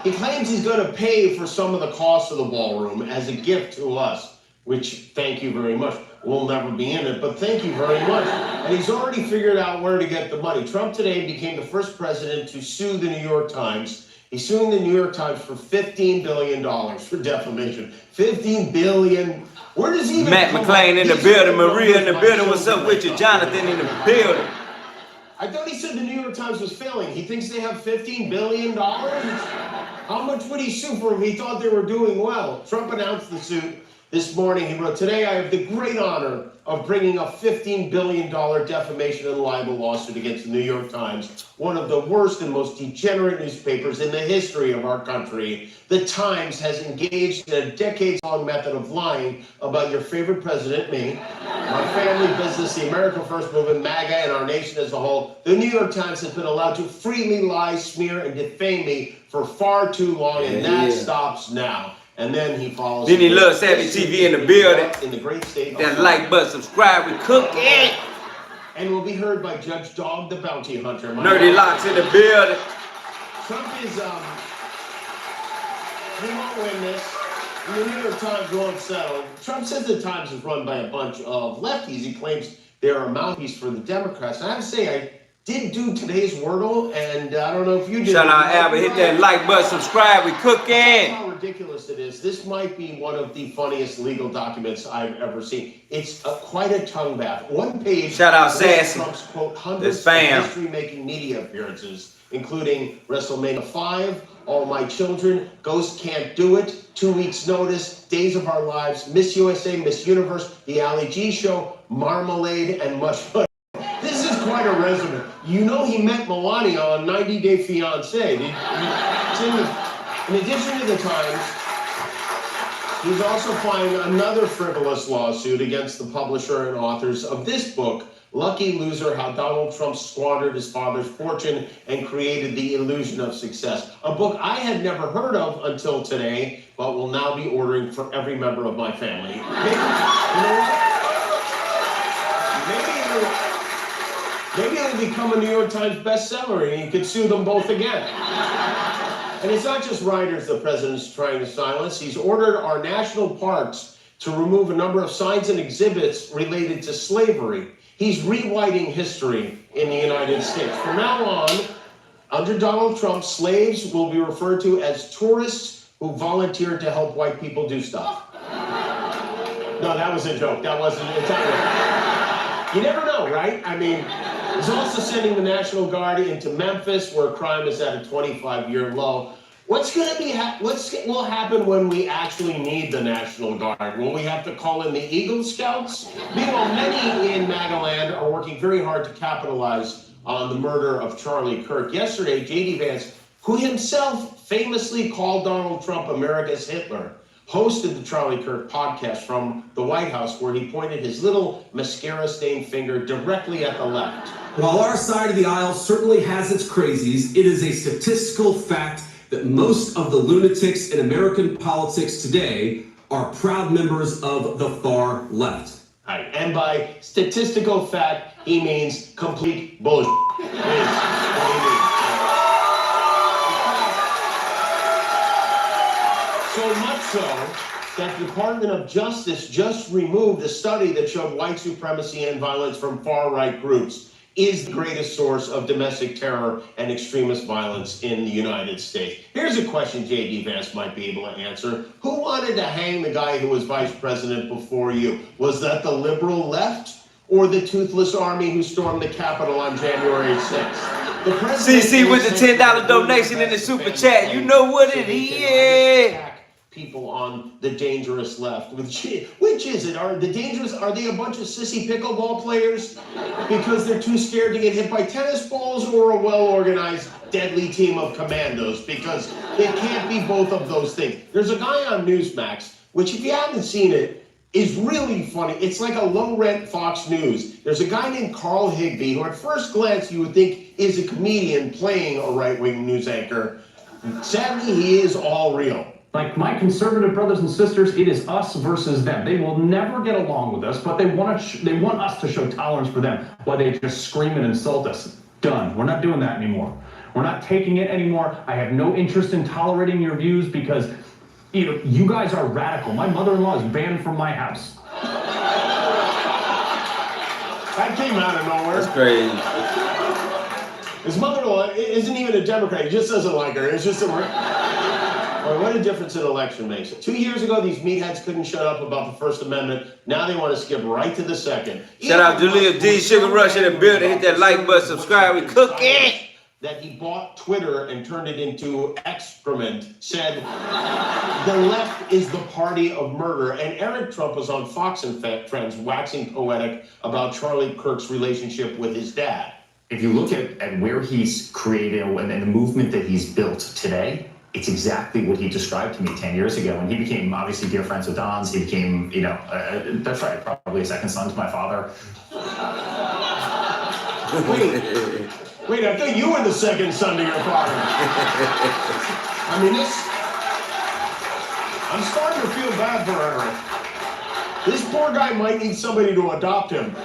claims he's going to pay for some of the cost of the ballroom as a gift to us, which, thank you very much. We'll never be in it, but thank you very much. And he's already figured out where to get the money. Trump today became the first president to sue the New York Times. He's suing the New York Times for $15 billion for defamation. $15 billion. Where does he even Matt McClain in the building, Maria in the building. What's up with you? Jonathan in the building. I thought he said the New York Times was failing. He thinks they have $15 billion? How much would he sue for if he thought they were doing well? Trump announced the suit this morning. He wrote, "Today I have the great honor of bringing a $15 billion defamation and libel lawsuit against the New York Times, one of the worst and most degenerate newspapers in the history of our country. The Times has engaged in a decades-long method of lying about your favorite president, me, my family business, the America First movement, MAGA, and our nation as a whole. The New York Times has been allowed to freely lie, smear, and defame me for far too long, and that stops now." And then he follows. Then he loves Savvy TV in the building. In the great state. That like button, subscribe, we COOKIN. And will be heard by Judge Dog the Bounty Hunter. Nerdy Locks in the building. Trump is, he won't win this. The New York Times won't settle. Trump says the Times is run by a bunch of lefties. He claims they're a mouthpiece for the Democrats. And I have to say, I did do today's Wordle, and I don't know if you did. Shout out Albert, hit that like button, subscribe, we COOKIN. How ridiculous it is. This might be one of the funniest legal documents I've ever seen. It's quite a tongue bath. One page. Shout out Sassy. Trump's quote hundreds of history-making media appearances, including WrestleMania 5, All My Children, Ghost Can't Do It, 2 Weeks Notice, Days of Our Lives, Miss USA, Miss Universe, The Ali G Show, Marmalade, and much more. This is quite a resume. You know he met Melania on 90 Day Fiancé. In addition to the Times, he's also filing another frivolous lawsuit against the publisher and authors of this book Lucky Loser, How Donald Trump Squandered His Father's Fortune and Created the Illusion of Success. A book I had never heard of until today, but will now be ordering for every member of my family. Maybe it'll become a New York Times bestseller and you could sue them both again. And it's not just writers the president's trying to silence. He's ordered our national parks to remove a number of signs and exhibits related to slavery. He's rewriting history in the United States. From now on, under Donald Trump, slaves will be referred to as tourists who volunteered to help white people do stuff. No, that was a joke. That wasn't it. You never know, right? I mean, he's also sending the National Guard into Memphis, where crime is at a 25-year low. What will happen when we actually need the National Guard? Will we have to call in the Eagle Scouts? Meanwhile, many in MAGA land are working very hard to capitalize on the murder of Charlie Kirk. Yesterday, J.D. Vance, who himself famously called Donald Trump America's Hitler, hosted the Charlie Kirk podcast from the White House, where he pointed his little mascara-stained finger directly at the left. While our side of the aisle certainly has its crazies, it is a statistical fact that most of the lunatics in American politics today are proud members of the far left. Right. And by statistical fact, he means complete bullshit. So much so that the Department of Justice just removed a study that showed white supremacy and violence from far-right groups is the greatest source of domestic terror and extremist violence in the United States. Here's a question J.D. Vance might be able to answer. Who wanted to hang the guy who was vice president before you? Was that the liberal left or the toothless army who stormed the Capitol on January 6th? The president CC with the $10 donation in the super chat. You know what it is. People on the dangerous left. Which is it? Are they a bunch of sissy pickleball players because they're too scared to get hit by tennis balls, or a well-organized deadly team of commandos? Because it can't be both of those things. There's a guy on Newsmax, which if you haven't seen it, is really funny. It's like a low-rent Fox News. There's a guy named Carl Higbee, who at first glance you would think is a comedian playing a right-wing news anchor. Sadly, he is all real. Like my conservative brothers and sisters, it is us versus them. They will never get along with us, but they want us to show tolerance for them while they just scream and insult us. Done. We're not doing that anymore. We're not taking it anymore. I have no interest in tolerating your views because you guys are radical. My mother-in-law is banned from my house. That came out of nowhere. That's crazy. His mother-in-law isn't even a Democrat. He just doesn't like her. It's just what a difference an election makes. 2 years ago, these meatheads couldn't shut up about the First Amendment. Now they want to skip right to the second. Shout out to Lil D, Sugar Rush in the building. Hit that like button, subscribe, we cooking. That he bought Twitter and turned it into excrement, said the left is the party of murder. And Eric Trump was on Fox and Friends waxing poetic about Charlie Kirk's relationship with his dad. If you look at where he's created and the movement that he's built today, it's exactly what he described to me 10 years ago when he became obviously dear friends with Don's. He became, that's right, probably a second son to my father. Wait, I thought you were the second son to your father. I mean, I'm starting to feel bad for Eric. This poor guy might need somebody to adopt him.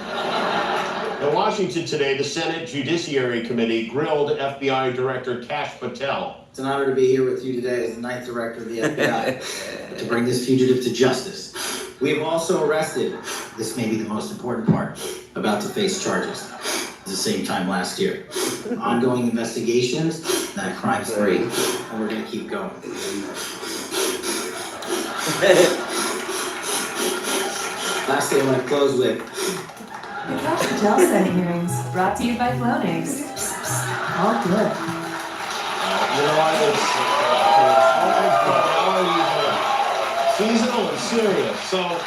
In Washington today, the Senate Judiciary Committee grilled FBI Director Kash Patel. It's an honor to be here with you today as the 9th Director of the FBI to bring this fugitive to justice. We have also arrested, this may be the most important part, about to face charges at the same time last year. Ongoing investigations, not crime free, and we're going to keep going. Lastly, I want to close with the Kash Patel Senate hearings, brought to you by Flonase. All good. Seasonal and serious. So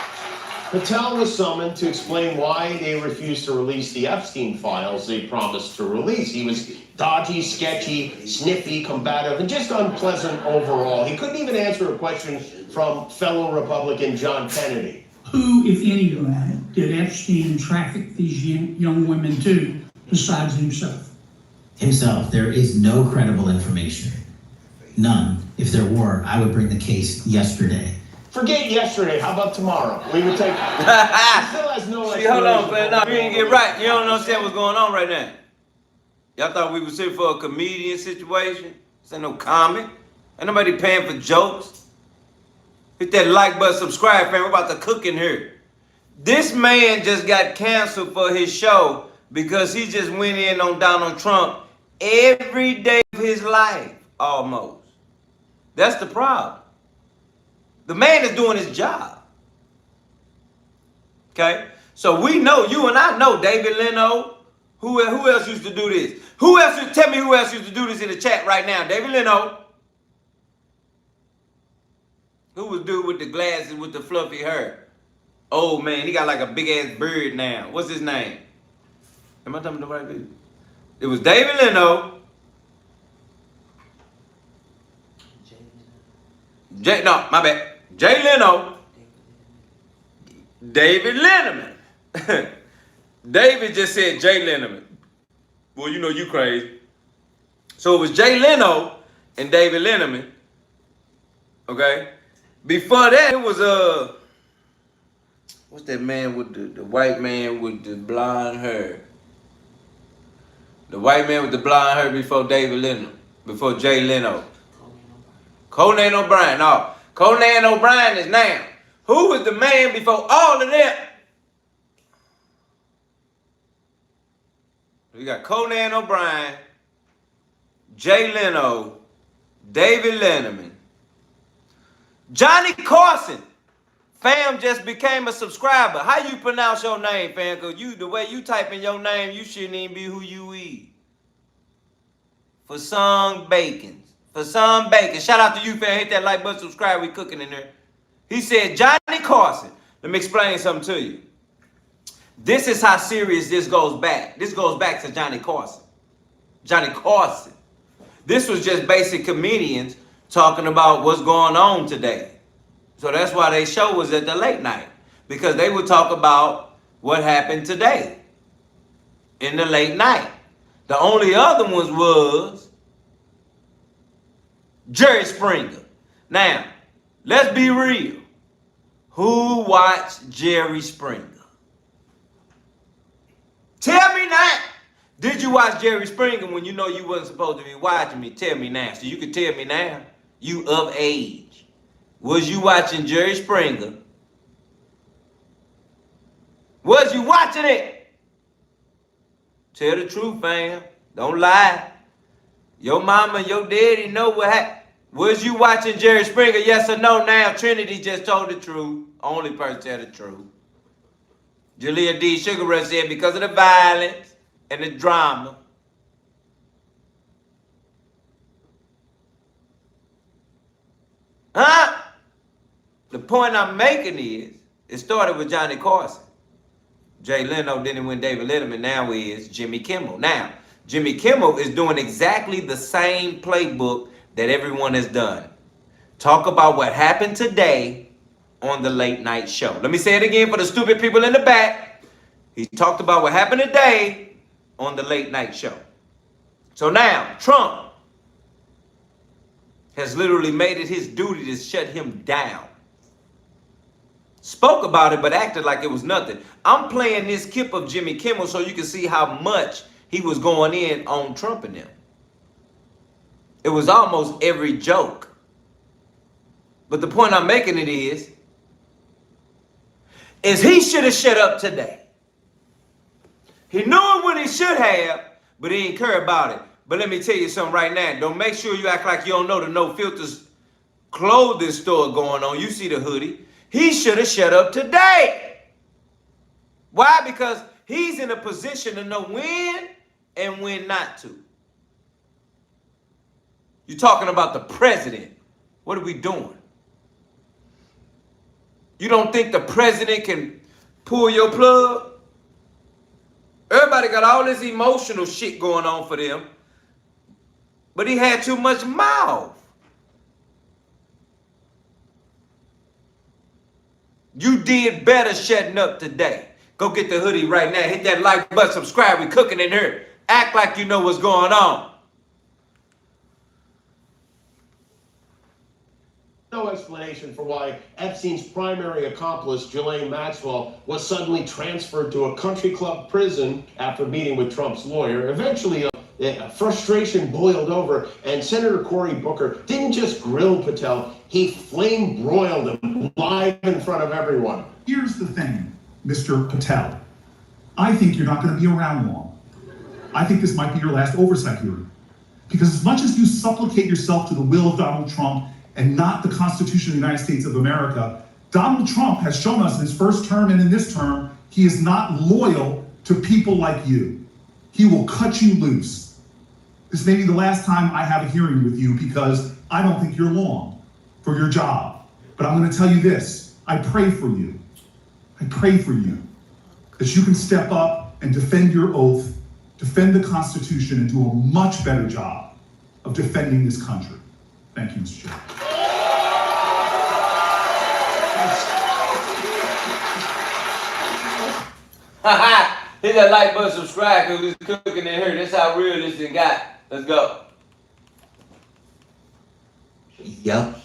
Patel was summoned to explain why they refused to release the Epstein files they promised to release. He was dodgy, sketchy, sniffy, combative, and just unpleasant overall. He couldn't even answer a question from fellow Republican John Kennedy. Who, if anyone, did Epstein traffic these young women to besides himself? Himself. There is no credible information. None. If there were, I would bring the case yesterday. Forget yesterday. How about tomorrow? We would take. He still has no See, hold on, explanation. man. No, you didn't get right. You don't understand what's going on right now. Y'all thought we was here for a comedian situation? This ain't no comic. Ain't nobody paying for jokes. Hit that like button, subscribe, fam. We're about to cook in here. This man just got canceled for his show because he just went in on Donald Trump every day of his life, almost. That's the problem. The man is doing his job. Okay? So we know, you and I know David Leno. Who else used to do this? Tell me who else used to do this in the chat right now? David Leno. Who was dude with the glasses with the fluffy hair? Oh man, he got like a big ass beard now. What's his name? Am I talking the right dude? It was David Leno. No, my bad. Jay Leno. David Letterman. David just said Jay Letterman. Well, you know you crazy. So it was Jay Leno and David Letterman. Okay? Before that, it was what's that man with the white man with the blonde hair? The white man with the blonde hair before David Leno, before Jay Leno. Conan O'Brien. No, Conan O'Brien is now. Who was the man before all of them? We got Conan O'Brien, Jay Leno, David Letterman, Johnny Carson. Fam just became a subscriber. How you pronounce your name, fam? Cause the way you type in your name, you shouldn't even be who you is. For some bacon. For some bacon. Shout out to you, fam. Hit that like button, subscribe. We cooking in there. He said, Johnny Carson. Let me explain something to you. This is how serious this goes back. This goes back to Johnny Carson. Johnny Carson. This was just basic comedians talking about what's going on today. So that's why their show was at the late night. Because they would talk about what happened today. In the late night. The only other ones was Jerry Springer. Now, let's be real. Who watched Jerry Springer? Tell me now. Did you watch Jerry Springer when you know you wasn't supposed to be watching me? Tell me now. So you can tell me now. You of age. Was you watching Jerry Springer? Was you watching it? Tell the truth, fam. Don't lie. Your mama and your daddy know what happened. Was you watching Jerry Springer? Yes or no? Now Trinity just told the truth. Only person tell the truth. Jalea D. Sugar Rush said because of the violence and the drama. Huh? The point I'm making is, it started with Johnny Carson. Jay Leno, then it went David Letterman, now is Jimmy Kimmel. Now, Jimmy Kimmel is doing exactly the same playbook that everyone has done. Talk about what happened today on the late night show. Let me say it again for the stupid people in the back. He talked about what happened today on the late night show. So now, Trump has literally made it his duty to shut him down. Spoke about it, but acted like it was nothing. I'm playing this clip of Jimmy Kimmel so you can see how much he was going in on Trump and them. It was almost every joke. But the point I'm making it is he should have shut up today. He knew it when he should have, but he didn't care about it. But let me tell you something right now. Don't make sure you act like you don't know the No Filters clothing store going on. You see the hoodie. He should have shut up today. Why? Because he's in a position to know when and when not to. You're talking about the president. What are we doing? You don't think the president can pull your plug? Everybody got all this emotional shit going on for them. But he had too much mouth. You did better shutting up today. Go get the hoodie right now. Hit that like button, subscribe. We cooking in here. Act like you know what's going on. No explanation for why Epstein's primary accomplice, Ghislaine Maxwell, was suddenly transferred to a country club prison after meeting with Trump's lawyer. Eventually, frustration boiled over, and Senator Cory Booker didn't just grill Patel, he flame broiled him live in front of everyone. Here's the thing, Mr. Patel. I think you're not going to be around long. I think this might be your last oversight hearing. Because as much as you supplicate yourself to the will of Donald Trump and not the Constitution of the United States of America, Donald Trump has shown us in his first term and in this term, he is not loyal to people like you. He will cut you loose. This may be the last time I have a hearing with you because I don't think you're long for your job. But I'm going to tell you this, I pray for you. I pray for you that you can step up and defend your oath, defend the Constitution, and do a much better job of defending this country. Thank you, Mr. Chair. Hit that like button, subscribe, because we're cooking in here. That's how real this thing got. Let's go. Yep.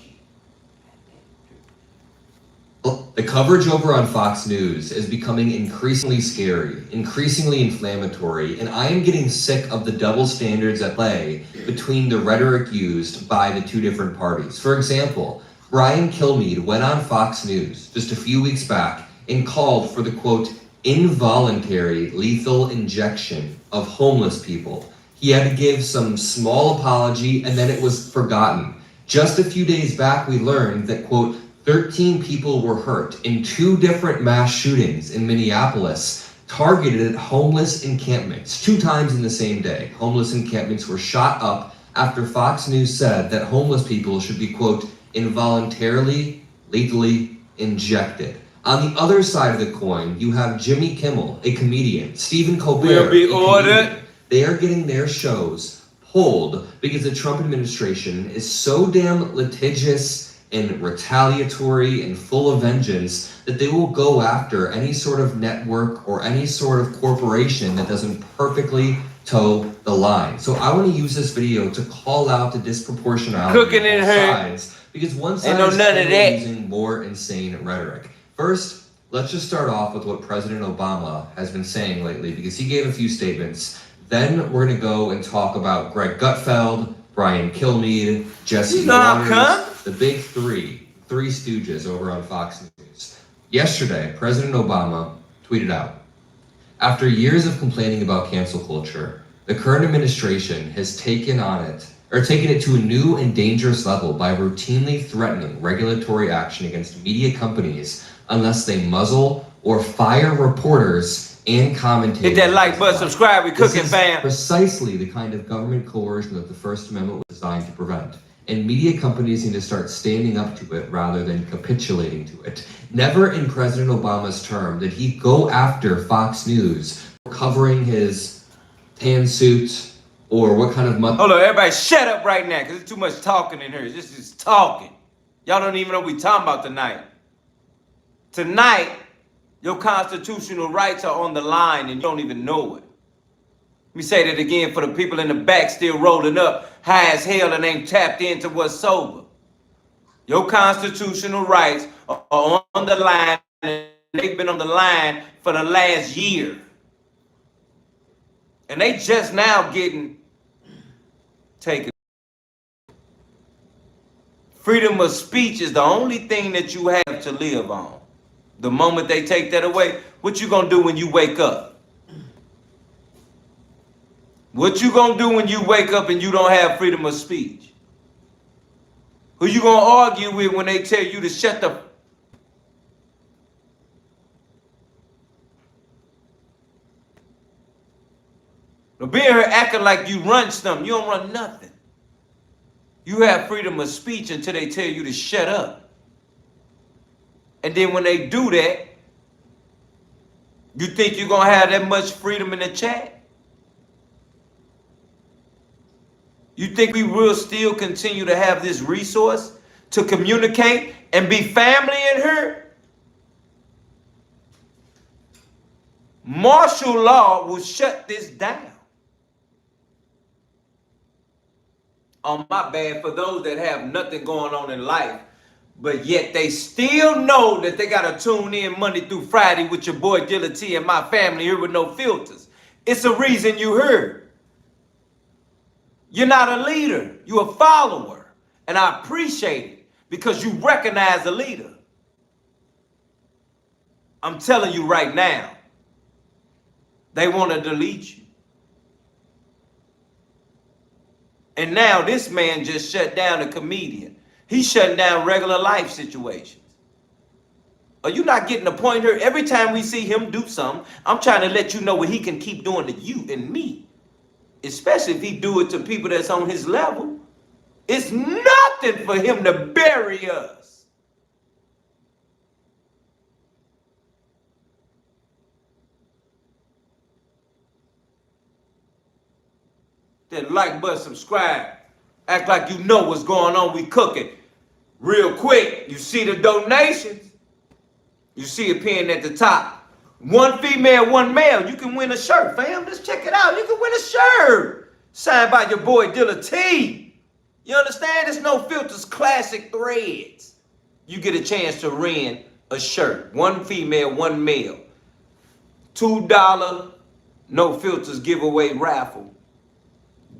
Well, the coverage over on Fox News is becoming increasingly scary, increasingly inflammatory, and I am getting sick of the double standards at play between the rhetoric used by the two different parties. For example, Brian Kilmeade went on Fox News just a few weeks back and called for the, quote, involuntary lethal injection of homeless people. He had to give some small apology and then it was forgotten. Just a few days back, we learned that, quote, 13 people were hurt in 2 different mass shootings in Minneapolis, targeted at homeless encampments 2 times in the same day. Homeless encampments were shot up after Fox News said that homeless people should be, quote, involuntarily, lethally injected. On the other side of the coin, you have Jimmy Kimmel, a comedian, Stephen Colbert, will be ordered. They are getting their shows pulled because the Trump administration is so damn litigious and retaliatory and full of vengeance that they will go after any sort of network or any sort of corporation that doesn't perfectly toe the line. So I want to use this video to call out the disproportionality Cooking in both her. sides, because one side Ain't no is none of that. using more insane rhetoric. First, let's just start off with what President Obama has been saying lately, because he gave a few statements. Then we're going to go and talk about Greg Gutfeld, Brian Kilmeade, Jesse Waters, the big three stooges over on Fox News. Yesterday, President Obama tweeted out, after years of complaining about cancel culture, the current administration has taken it to a new and dangerous level by routinely threatening regulatory action against media companies unless they muzzle or fire reporters and commentators. Hit that like button, subscribe, we cooking, fam. Precisely the kind of government coercion that the First Amendment was designed to prevent. And media companies need to start standing up to it rather than capitulating to it. Never in President Obama's term did he go after Fox News for covering his tan suit or what kind of... Hold on, everybody shut up right now, because there's too much talking in here. This is talking. Y'all don't even know what we talking about tonight. Tonight, your constitutional rights are on the line and you don't even know it. Let me say that again for the people in the back still rolling up high as hell and ain't tapped into what's sober. Your constitutional rights are on the line and they've been on the line for the last year. And they just now getting taken. Freedom of speech is the only thing that you have to live on. The moment they take that away, what you gonna do when you wake up? What you gonna do when you wake up and you don't have freedom of speech? Who you gonna argue with when they tell you to shut the... Don't be in here acting like you run something. You don't run nothing. You have freedom of speech until they tell you to shut up. And then when they do that, you think you're going to have that much freedom in the chat? You think we will still continue to have this resource to communicate and be family in here? Martial law will shut this down. Oh, my bad for those that have nothing going on in life, but yet they still know that they got to tune in Monday through Friday with your boy Dilla T and my family here with no filters. It's a reason you heard. You're not a leader. You're a follower. And I appreciate it because you recognize a leader. I'm telling you right now, they want to delete you. And now this man just shut down a comedian. He's shutting down regular life situations. Are you not getting the point here? Every time we see him do something, I'm trying to let you know what he can keep doing to you and me. Especially if he do it to people that's on his level. It's nothing for him to bury us. Then like, but subscribe. Act like you know what's going on. We cooking. Real quick, you see the donations? You see it pinned at the top. 1 female, 1 male. You can win a shirt, fam. Just check it out. You can win a shirt. Signed by your boy Dilla T. You understand? It's No Filters Classic Threads. You get a chance to win a shirt. 1 female, 1 male. $2 No Filters giveaway raffle.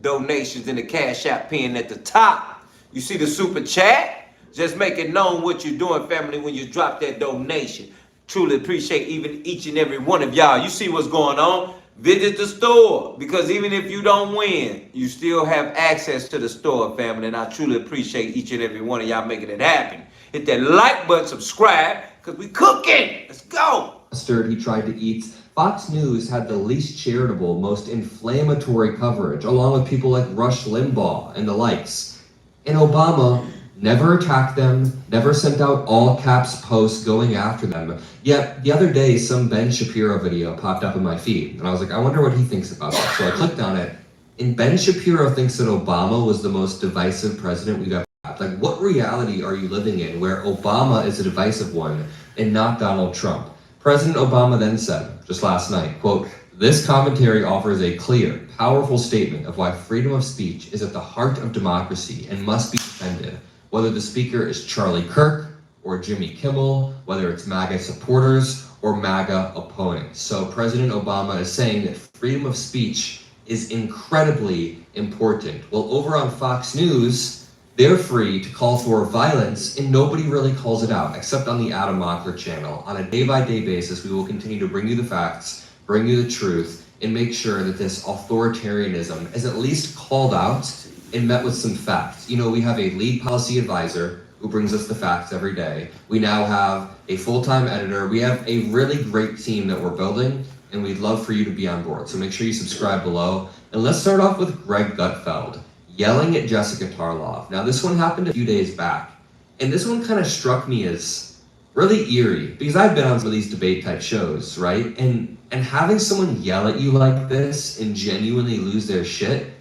Donations in the Cash App pinned at the top. You see the super chat? Just make it known what you're doing, family, when you drop that donation. Truly appreciate each and every one of y'all. You see what's going on? Visit the store, because even if you don't win, you still have access to the store, family, and I truly appreciate each and every one of y'all making it happen. Hit that like button, subscribe, because we cooking. Let's go. He tried to eat. Fox News had the least charitable, most inflammatory coverage, along with people like Rush Limbaugh and the likes. And Obama never attacked them, never sent out all caps posts going after them. Yet, the other day, some Ben Shapiro video popped up in my feed, and I was like, I wonder what he thinks about that. So I clicked on it, and Ben Shapiro thinks that Obama was the most divisive president we've ever had. Like, what reality are you living in where Obama is a divisive one and not Donald Trump? President Obama then said, just last night, quote, "This commentary offers a clear, powerful statement of why freedom of speech is at the heart of democracy and must be defended, whether the speaker is Charlie Kirk or Jimmy Kimmel, whether it's MAGA supporters or MAGA opponents." So President Obama is saying that freedom of speech is incredibly important. Well, over on Fox News, they're free to call for violence, and nobody really calls it out, except on the Adam Mockler channel. On a day-by-day basis, we will continue to bring you the facts, bring you the truth, and make sure that this authoritarianism is at least called out and met with some facts. You know, we have a lead policy advisor who brings us the facts every day. We now have a full-time editor. We have a really great team that we're building, and we'd love for you to be on board. So make sure you subscribe below. And let's start off with Greg Gutfeld yelling at Jessica Tarloff. Now, this one happened a few days back, and this one kind of struck me as really eerie, because I've been on some of these debate type shows, right? And having someone yell at you like this and genuinely lose their shit,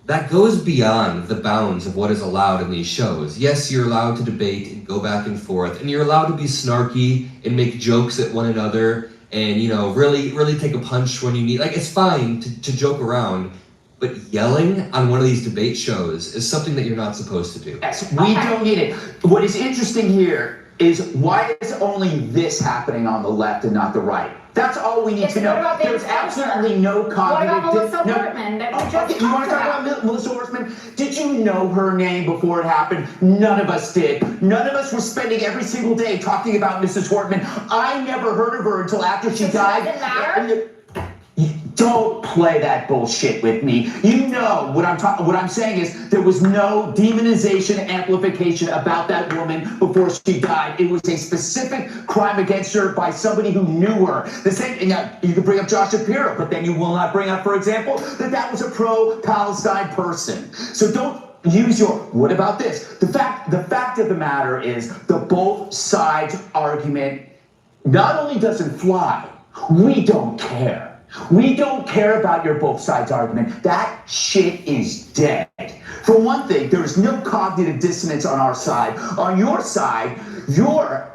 that goes beyond the bounds of what is allowed in these shows. Yes, you're allowed to debate and go back and forth, and you're allowed to be snarky and make jokes at one another and, you know, really take a punch when you need. Like, it's fine to joke around, but yelling on one of these debate shows is something that you're not supposed to do. Yes, we don't need it. What is interesting here is why is only this happening on the left and not the right? That's all we need to know. There's absolutely no cognitive. What about Melissa Hortman that we just you want to talk about Melissa Hortman? Did you know her name before it happened? None of us did. None of us were spending every single day talking about Mrs. Hortman. I never heard of her until after she died. Does it matter? Don't play that bullshit with me. You know what I'm saying is there was no demonization, amplification about that woman before she died. It was a specific crime against her by somebody who knew her. The same, and you can bring up Josh Shapiro, but then you will not bring up, for example, that was a pro-Palestine person. So don't use your, what about this? The fact of the matter is the both sides argument not only doesn't fly, we don't care. We don't care about your both sides argument. That shit is dead. For one thing, there is no cognitive dissonance on our side. On your side, you're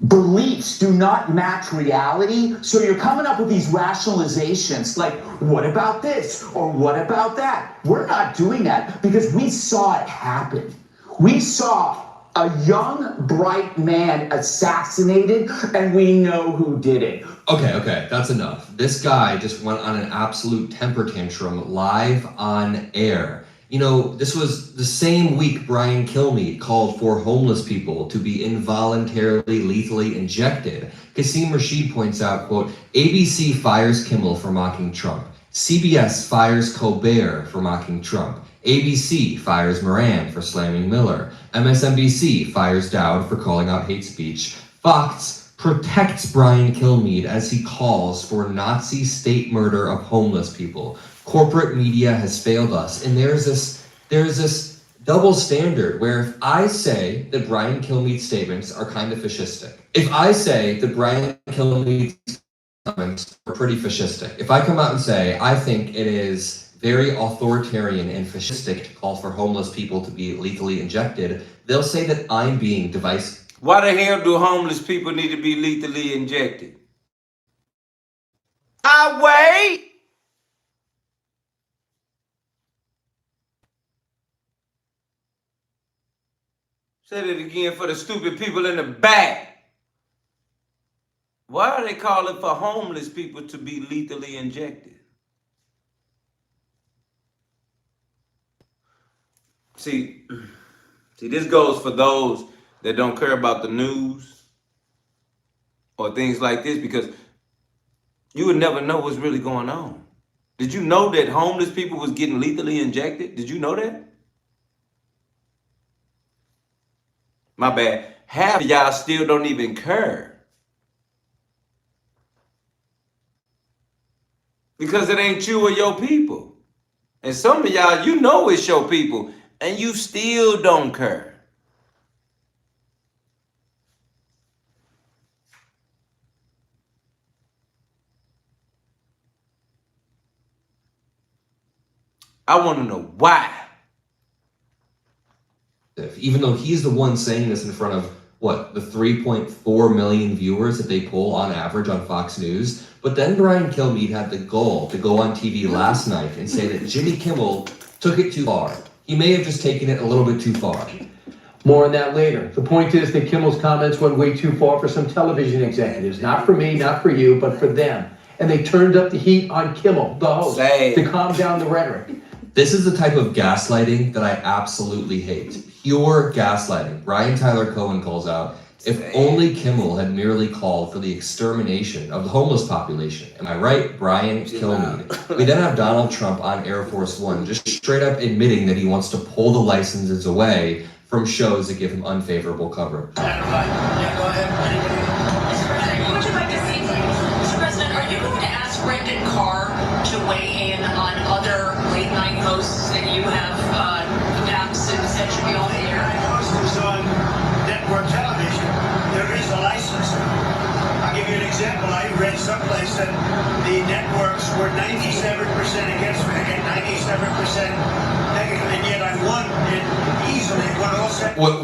beliefs do not match reality, so you're coming up with these rationalizations like, what about this or what about that? We're not doing that because we saw it happen. We saw a young, bright man assassinated, and we know who did it. Okay, that's enough. This guy just went on an absolute temper tantrum live on air. You know, this was the same week Brian Kilmeade called for homeless people to be involuntarily lethally injected. Kasim Rashid points out, quote, ABC fires Kimmel for mocking Trump. CBS fires Colbert for mocking Trump. ABC fires Moran for slamming Miller. MSNBC fires Dowd for calling out hate speech. Fox protects Brian Kilmeade as he calls for Nazi state murder of homeless people. Corporate media has failed us, and there's this double standard where if I say that Brian Kilmeade's statements are kind of fascistic, if I say that Brian Kilmeade's comments are pretty fascistic, if I come out and say I think it is very authoritarian and fascistic to call for homeless people to be lethally injected, they'll say that I'm being divisive. Why the hell do homeless people need to be lethally injected? Wait! Say it again for the stupid people in the back. Why are they calling for homeless people to be lethally injected? See, this goes for those that don't care about the news or things like this, because you would never know what's really going on. Did you know that homeless people was getting lethally injected? Did you know that? My bad. Half of y'all still don't even care. Because it ain't you or your people. And some of y'all, you know it's your people, and you still don't care. I want to know why. Even though he's the one saying this in front of, what, the 3.4 million viewers that they poll on average on Fox News. But then Brian Kilmeade had the goal to go on TV last night and say that Jimmy Kimmel took it too far. He may have just taken it a little bit too far. More on that later. The point is that Kimmel's comments went way too far for some television executives. Not for me, not for you, but for them. And they turned up the heat on Kimmel, the host, to calm down the rhetoric. This is the type of gaslighting that I absolutely hate. Pure gaslighting. Brian Tyler Cohen calls out, if only Kimmel had merely called for the extermination of the homeless population. Am I right, Brian Kilmeade? We then have Donald Trump on Air Force One just straight up admitting that he wants to pull the licenses away from shows that give him unfavorable coverage. What would you like to see? Mr. President, are you going to ask Brendan Carr to weigh in on other late night hosts that you have perhaps said should be on the air? Host is on network television. There is a license. I'll give you an example. I read someplace that the networks were 97% against me, and 97% negative, and yet I won it easily.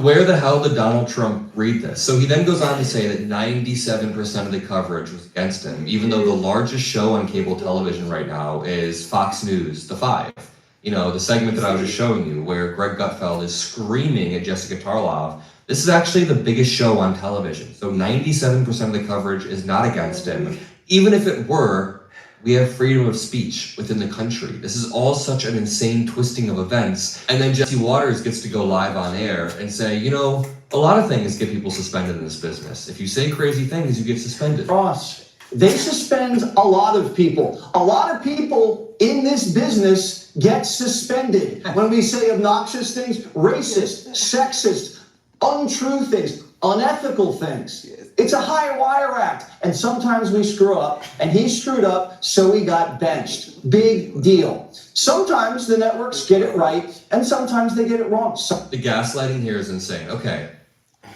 Where the hell did Donald Trump read this? So he then goes on to say that 97% of the coverage was against him, even though the largest show on cable television right now is Fox News, The Five. You know, the segment that I was just showing you where Greg Gutfeld is screaming at Jessica Tarlov. This is actually the biggest show on television. So 97% of the coverage is not against him. Even if it were, we have freedom of speech within the country. This is all such an insane twisting of events. And then Jesse Waters gets to go live on air and say, you know, a lot of things get people suspended in this business. If you say crazy things, you get suspended. Ross, they suspend a lot of people. A lot of people in this business get suspended. When we say obnoxious things, racist, sexist, untrue things, unethical things. It's a high wire act, and sometimes we screw up, and he screwed up, so he got benched. Big deal. Sometimes the networks get it right, and sometimes they get it wrong. The gaslighting here is insane. Okay,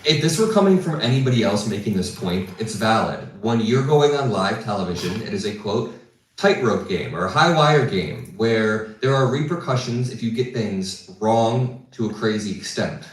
if this were coming from anybody else making this point, it's valid. When you're going on live television, it is a, quote, tightrope game or a high wire game where there are repercussions if you get things wrong to a crazy extent.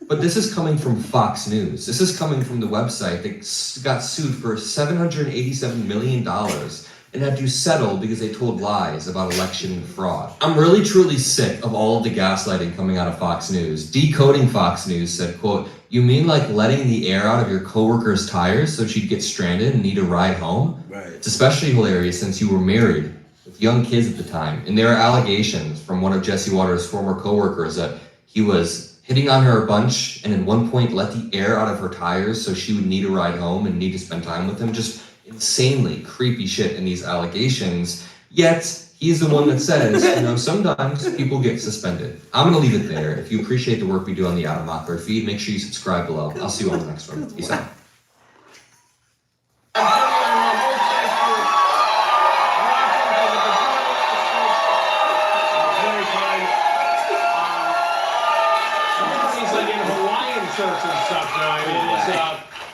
But this is coming from Fox News. This is coming from the website that got sued for $787 million and had to settle because they told lies about election fraud. I'm really truly sick of all of the gaslighting coming out of Fox News. Decoding Fox News said, quote, "You mean like letting the air out of your coworker's tires so she'd get stranded and need a ride home?" Right. It's especially hilarious since you were married with young kids at the time. And there are allegations from one of Jesse Waters' former coworkers that he was hitting on her a bunch and at one point let the air out of her tires so she would need a ride home and need to spend time with him. Just insanely creepy shit in these allegations. Yet he's the one that says, you know, sometimes people get suspended. I'm gonna leave it there. If you appreciate the work we do on the Out of Mocker feed, make sure you subscribe below. I'll see you on the next one. Peace out.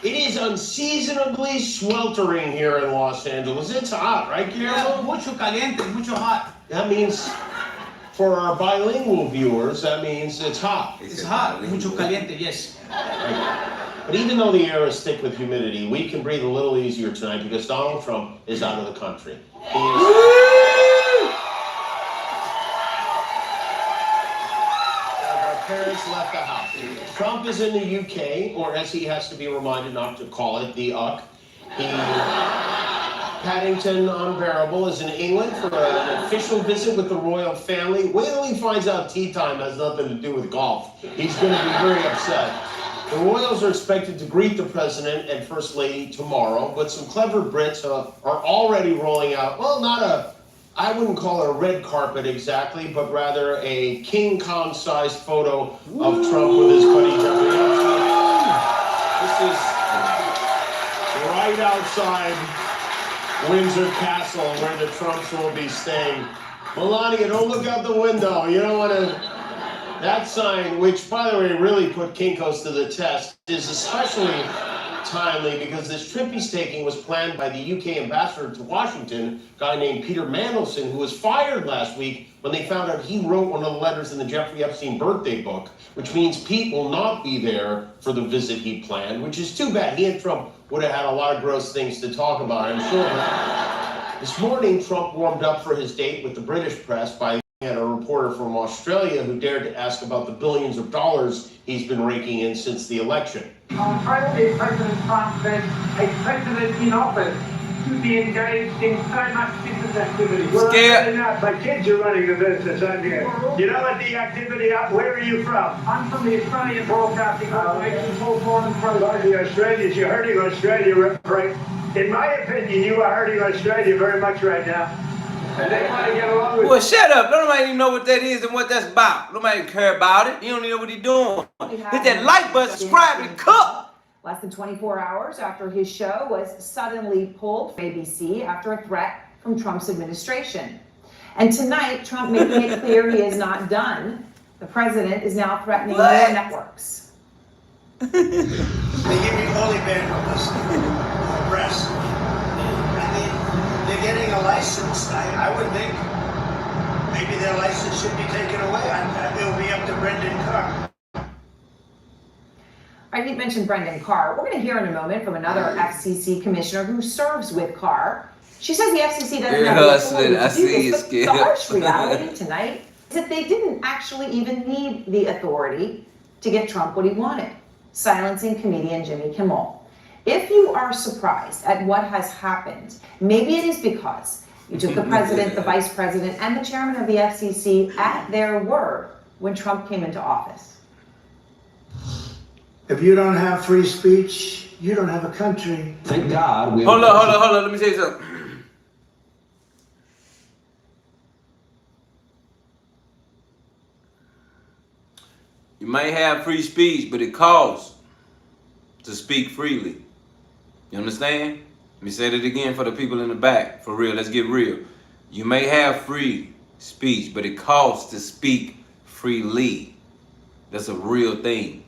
It is unseasonably sweltering here in Los Angeles. It's hot, right, Guillermo? Mucho caliente, mucho hot. That means, for our bilingual viewers, that means it's hot. It's hot, mucho caliente, yes. But even though the air is thick with humidity, we can breathe a little easier tonight because Donald Trump is out of the country. He is... Our parents left the house. Trump is in the UK, or as he has to be reminded not to call it, the UCK. Paddington Unbearable is in England for an official visit with the royal family. Wait till he finds out tea time has nothing to do with golf. He's going to be very upset. The royals are expected to greet the president and first lady tomorrow, but some clever Brits are already rolling out, well, I wouldn't call it a red carpet exactly, but rather a King Kong-sized photo of Trump with his buddy Jeffrey Epstein. This is right outside Windsor Castle, where the Trumps will be staying. Melania, don't look out the window. You don't want to... That sign, which, by the way, really put Kinko's to the test, is especially timely because this trip he's taking was planned by the UK ambassador to Washington, a guy named Peter Mandelson, who was fired last week when they found out he wrote one of the letters in the Jeffrey Epstein birthday book, which means Pete will not be there for the visit he planned, which is too bad. He and Trump would have had a lot of gross things to talk about, I'm sure. This morning, Trump warmed up for his date with the British press by looking at a reporter from Australia who dared to ask about the billions of dollars he's been raking in since the election. On Friday, President Trump said a president in office should be engaged in so much business activity. Well, my kids are running the business, I'm here. You know what the activity, where are you from? I'm from the Australian Broadcasting Corporation, Paul Foreign Program. The Australians, you're hurting Australia, right? In my opinion, you are hurting Australia very much right now. And they want to get along with... Well, shut up. Nobody even know what that is and what that's about. Nobody care about it. You don't even know what he's doing. Hit that like button, subscribe, and cook. Less than 24 hours after his show was suddenly pulled from ABC after a threat from Trump's administration. And tonight, Trump making it clear he is not done. The president is now threatening more networks. They give me only bad publicity, press. They're getting a license. I would think maybe their license should be taken away. It will be up to Brendan Carr. I didn't mention Brendan Carr. We're going to hear in a moment from another FCC commissioner who serves with Carr. She says the FCC doesn't have the authority to do this, but the harsh reality tonight is that they didn't actually even need the authority to get Trump what he wanted, silencing comedian Jimmy Kimmel. If you are surprised at what has happened, maybe it is because you took the president, the vice president, and the chairman of the FCC at their word when Trump came into office. If you don't have free speech, you don't have a country. Thank God we... Hold on. Let me say something. You may have free speech, but it costs to speak freely. You understand? Let me say that again for the people in the back. For real, let's get real. You may have free speech, but it costs to speak freely. That's a real thing.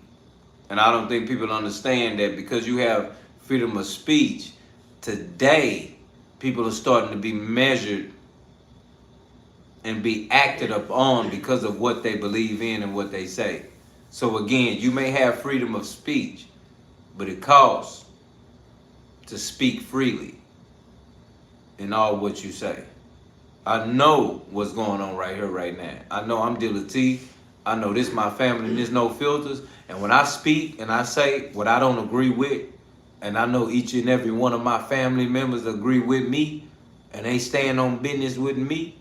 And I don't think people understand that because you have freedom of speech, today people are starting to be measured and be acted upon because of what they believe in and what they say. So again, you may have freedom of speech, but it costs to speak freely in all what you say. I know what's going on right here, right now. I know I'm Dealatofficial. I know this my family, there's no filters. And when I speak and I say what I don't agree with, and I know each and every one of my family members agree with me, and they stand on business with me,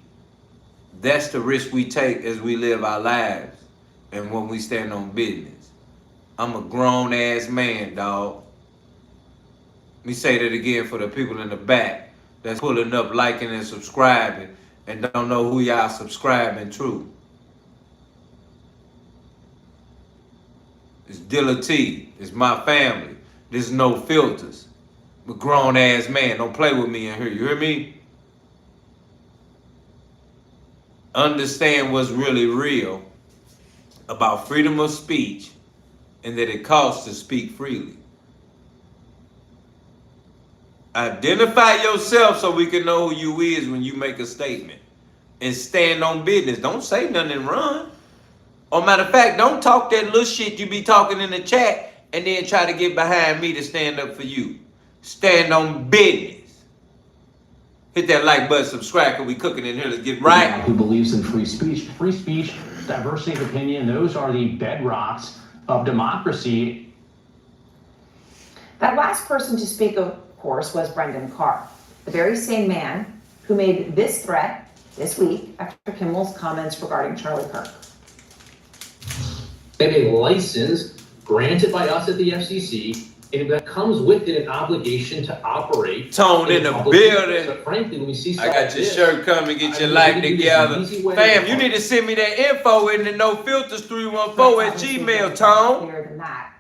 that's the risk we take as we live our lives and when we stand on business. I'm a grown ass man, dog. Let me say that again for the people in the back that's pulling up, liking and subscribing and don't know who y'all subscribing to. It's Dealatofficial. It's my family. There's no filters. I'm a grown ass man. Don't play with me in here. You hear me? Understand what's really real about freedom of speech and that it costs to speak freely. Identify yourself so we can know who you is when you make a statement. And stand on business. Don't say nothing and run. Or matter of fact, don't talk that little shit you be talking in the chat and then try to get behind me to stand up for you. Stand on business. Hit that like button, subscribe, because we cooking in here. Let's get right. Who believes in free speech? Free speech, diversity of opinion, those are the bedrocks of democracy. That last person to speak, of course, was Brendan Carr, the very same man who made this threat this week after Kimmel's comments regarding Charlie Kirk. They have a license granted by us at the FCC, and that comes with it an obligation to operate. Tone in the building. So frankly, when we see I got your shirt coming, get your life together. Fam, you need to send me that info in the NOFEELTERS314 at Gmail, Tone.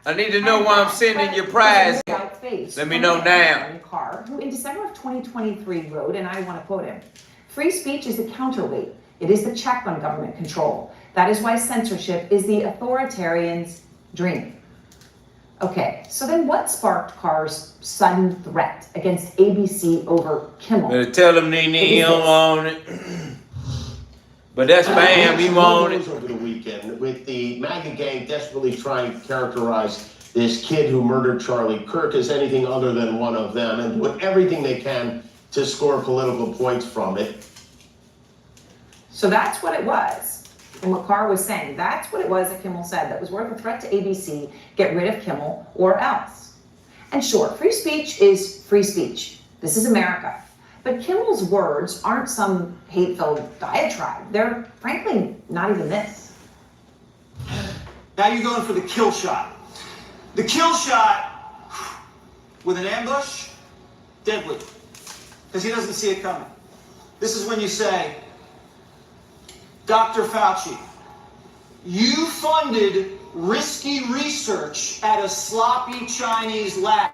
I need to know why I'm sending your prize. Let me know now. Carr, who in December of 2023 wrote, and I want to quote him, "Free speech is the counterweight. It is the check on government control. That is why censorship is the authoritarian's dream." Okay, so then what sparked Carr's sudden threat against ABC over Kimmel? Better tell him he don't want it. But that's bam, he want it. Over the weekend, with the MAGA gang desperately trying to characterize this kid who murdered Charlie Kirk as anything other than one of them and doing everything they can to score political points from it. So that's what it was. And what Carr was saying, that's what it was that Kimmel said that was worth a threat to ABC, get rid of Kimmel or else. And sure, free speech is free speech. This is America. But Kimmel's words aren't some hate-filled diatribe. They're frankly not even this. Now you're going for the kill shot. The kill shot with an ambush, deadly. Because he doesn't see it coming. This is when you say, Dr. Fauci, you funded risky research at a sloppy Chinese lab,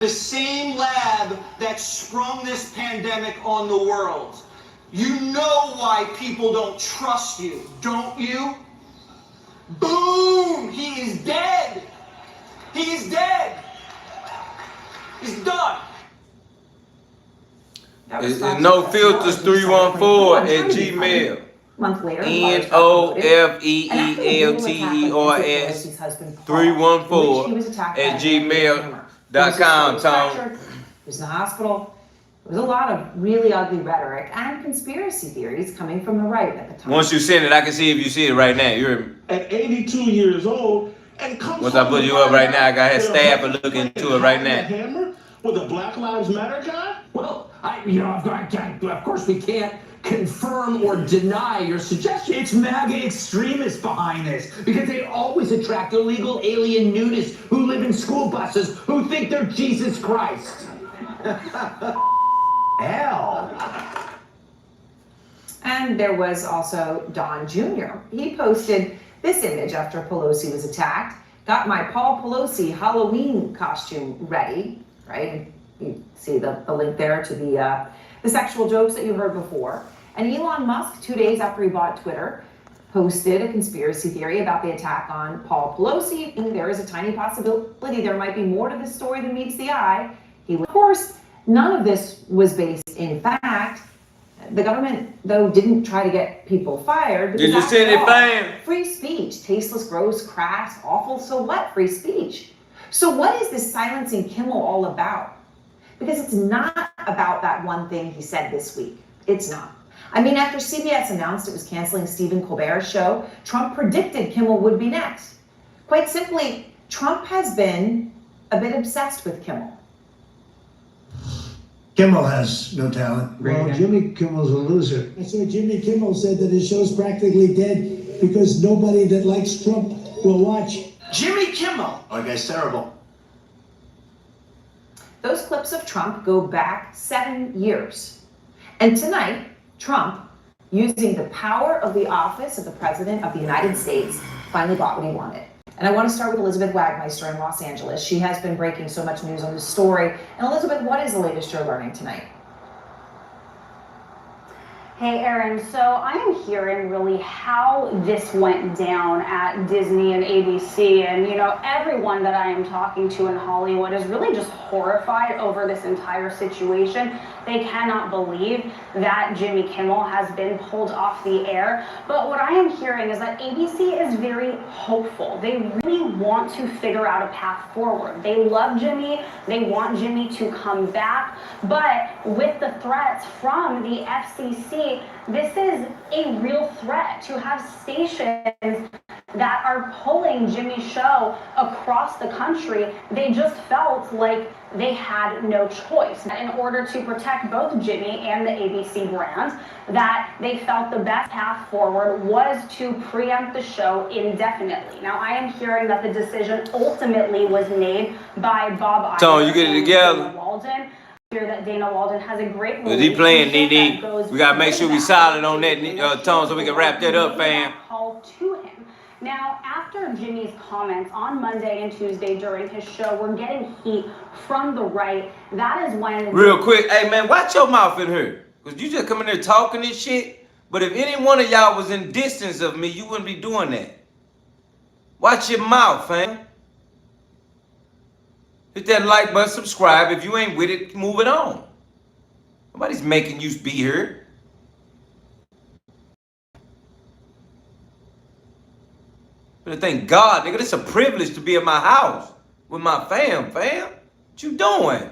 the same lab that sprung this pandemic on the world. You know why people don't trust you, don't you? Boom! He is dead! He is dead! He's done! NOFEELTERS314 at Gmail. Month later, NOFEELTERS 314 at gmail.com, Tone. He was in the hospital. There was a lot of really ugly rhetoric and conspiracy theories coming from the right at the time. Once you send it, I can see if you see it right now. You're at 82 years old and comes. Once I put you up right now, I got his staff and look into it right now. Hammer with a Black Lives Matter guy? Well, of course we can't confirm or deny your suggestion. It's MAGA extremists behind this because they always attract illegal alien nudists who live in school buses who think they're Jesus Christ. Hell. And there was also Don Jr. He posted this image after Pelosi was attacked. Got my Paul Pelosi Halloween costume ready, right? You see the link there to the sexual jokes that you heard before. And Elon Musk, 2 days after he bought Twitter, posted a conspiracy theory about the attack on Paul Pelosi. And there is a tiny possibility there might be more to this story than meets the eye. Of course, none of this was based in fact. The government, though, didn't try to get people fired. Did you because see after all, anything? free speech, tasteless, gross, crass, awful, so what? Free speech. So what is this silencing Kimmel all about? Because it's not about that one thing he said this week. It's not. I mean, after CBS announced it was canceling Stephen Colbert's show, Trump predicted Kimmel would be next. Quite simply, Trump has been a bit obsessed with Kimmel. Kimmel has no talent. Well, Jimmy Kimmel's a loser. I saw Jimmy Kimmel said that his show's practically dead because nobody that likes Trump will watch. Jimmy Kimmel! Oh, that guy's terrible. Those clips of Trump go back 7 years. And tonight, Trump, using the power of the office of the President of the United States, finally got what he wanted. And I want to start with Elizabeth Wagmeister in Los Angeles. She has been breaking so much news on this story. And Elizabeth, what is the latest you're learning tonight? Hey, Erin, so I am hearing really how this went down at Disney and ABC. And, you know, everyone that I am talking to in Hollywood is really just horrified over this entire situation. They cannot believe that Jimmy Kimmel has been pulled off the air. But what I am hearing is that ABC is very hopeful. They really want to figure out a path forward. They love Jimmy. They want Jimmy to come back. But with the threats from the FCC, this is a real threat to have stations that are pulling Jimmy's show across the country. They just felt like they had no choice. In order to protect both Jimmy and the ABC brand, that they felt the best path forward was to preempt the show indefinitely. Now, I am hearing that the decision ultimately was made by Bob Iger. Tone, you get it together. Dana Walden. That Dana Walden has a great Is he playing, relationship DD? that goes We gotta make sure we way solid back. on that, Tone, so we can wrap that up, fam. Call to him. Now, after Jimmy's comments on Monday and Tuesday during his show were getting heat from the right, that is when... Real quick, hey man, watch your mouth in here. Cause you just come in there talking this shit. But if any one of y'all was in distance of me, you wouldn't be doing that. Watch your mouth, fam. Hit that like button, subscribe. If you ain't with it, move it on. Nobody's making you be here. But thank God, nigga, it's a privilege to be in my house with my fam. What you doing?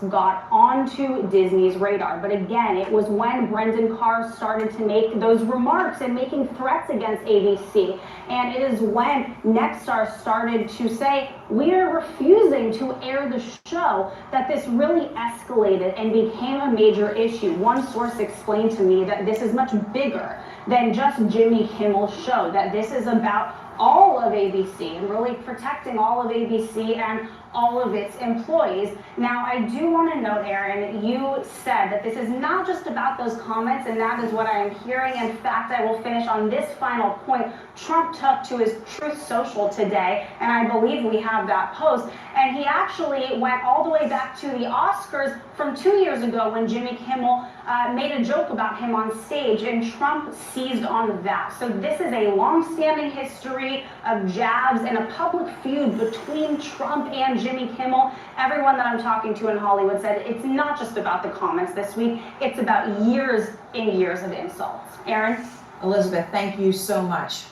Got onto Disney's radar. But again, it was when Brendan Carr started to make those remarks and making threats against ABC. And it is when Nexstar started to say, we are refusing to air the show, that this really escalated and became a major issue. One source explained to me that this is much bigger than just Jimmy Kimmel's show, that this is about all of ABC and really protecting all of ABC and all of its employees. Now, I do want to note, Erin, you said that this is not just about those comments, and that is what I am hearing. In fact, I will finish on this final point. Trump took to his Truth Social today, and I believe we have that post, and he actually went all the way back to the Oscars from 2 years ago when Jimmy Kimmel made a joke about him on stage, and Trump seized on that. So this is a long-standing history of jabs and a public feud between Trump and Jimmy Kimmel. Everyone that I'm talking to in Hollywood said it's not just about the comments this week, it's about years and years of insults. Erin? Elizabeth, thank you so much.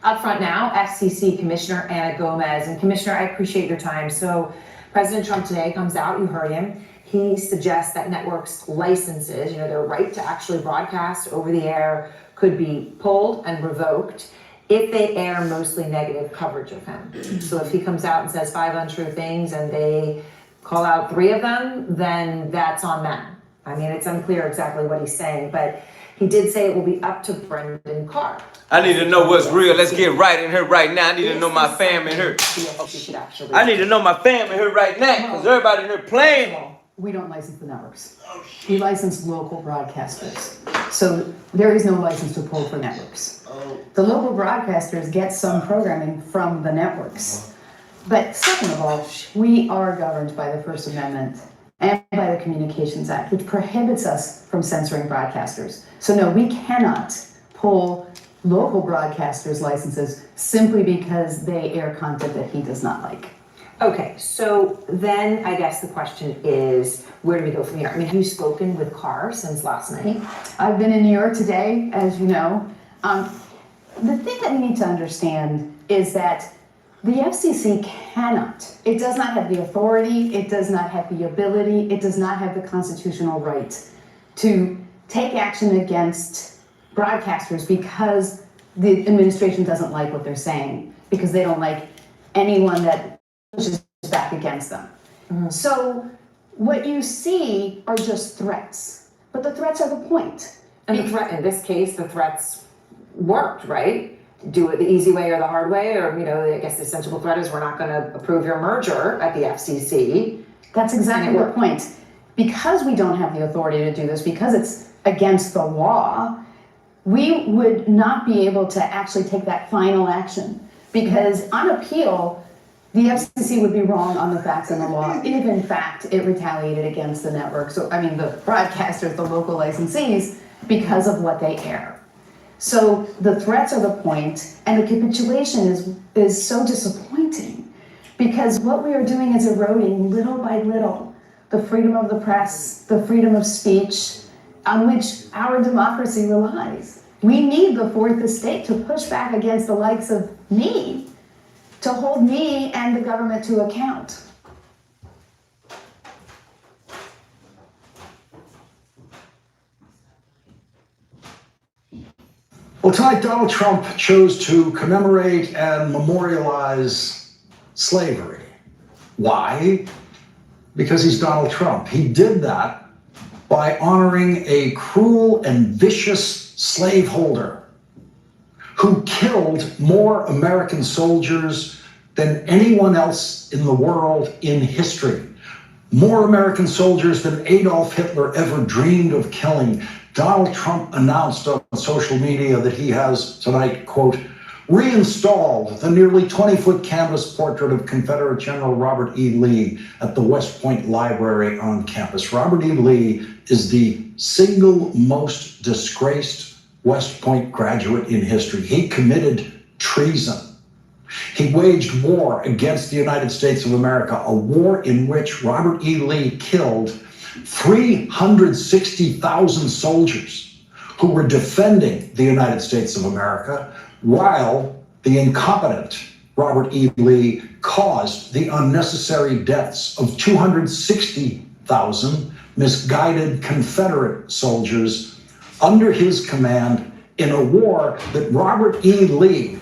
Up front now, FCC Commissioner Ana Gomez. And Commissioner, I appreciate your time. So President Trump today comes out, you heard him. He suggests that networks' licenses, their right to actually broadcast over the air, could be pulled and revoked if they air mostly negative coverage of him. So if he comes out and says 5 untrue things and they call out 3 of them, then that's on them. I mean, it's unclear exactly what he's saying, but he did say it will be up to Brendan Carr. I need to know what's real. Let's get right in here right now. I need to know my fam in here. I need to know my fam in here right now, because everybody in here playing. We don't license the networks. We license local broadcasters. So there is no license to pull for networks. The local broadcasters get some programming from the networks. But second of all, we are governed by the First Amendment and by the Communications Act, which prohibits us from censoring broadcasters. So no, we cannot pull local broadcasters' licenses simply because they air content that he does not like. Okay, so then I guess the question is, where do we go from here? I mean, have you spoken with Carr since last night? I've been in New York today, as you know. The thing that we need to understand is that the FCC cannot, it does not have the authority, it does not have the ability, it does not have the constitutional right to take action against broadcasters because the administration doesn't like what they're saying, because they don't like anyone that pushes back against them. So what you see are just threats, but the threats are the point. And the threat, in this case, the threats worked, right? Do it the easy way or the hard way, or, you know, I guess the sensible threat is we're not going to approve your merger at the FCC. That's exactly the point. Because we don't have the authority to do this, because it's against the law, we would not be able to actually take that final action. Because on appeal, the FCC would be wrong on the facts and the law if, in fact, it retaliated against the network. So, I mean, the broadcasters, the local licensees, because of what they air. So the threats are the point, and the capitulation is so disappointing, because what we are doing is eroding little by little the freedom of the press, the freedom of speech, on which our democracy relies. We need the fourth estate to push back against the likes of me, to hold me and the government to account. Well, tonight Donald Trump chose to commemorate and memorialize slavery. Why? Because he's Donald Trump. He did that by honoring a cruel and vicious slaveholder who killed more American soldiers than anyone else in the world in history. More American soldiers than Adolf Hitler ever dreamed of killing. Donald Trump announced on social media that he has tonight, quote, reinstalled the nearly 20-foot canvas portrait of Confederate General Robert E. Lee at the West Point Library on campus. Robert E. Lee is the single most disgraced West Point graduate in history. He committed treason. He waged war against the United States of America, a war in which Robert E. Lee killed 360,000 soldiers who were defending the United States of America, while the incompetent Robert E. Lee caused the unnecessary deaths of 260,000 misguided Confederate soldiers under his command in a war that Robert E. Lee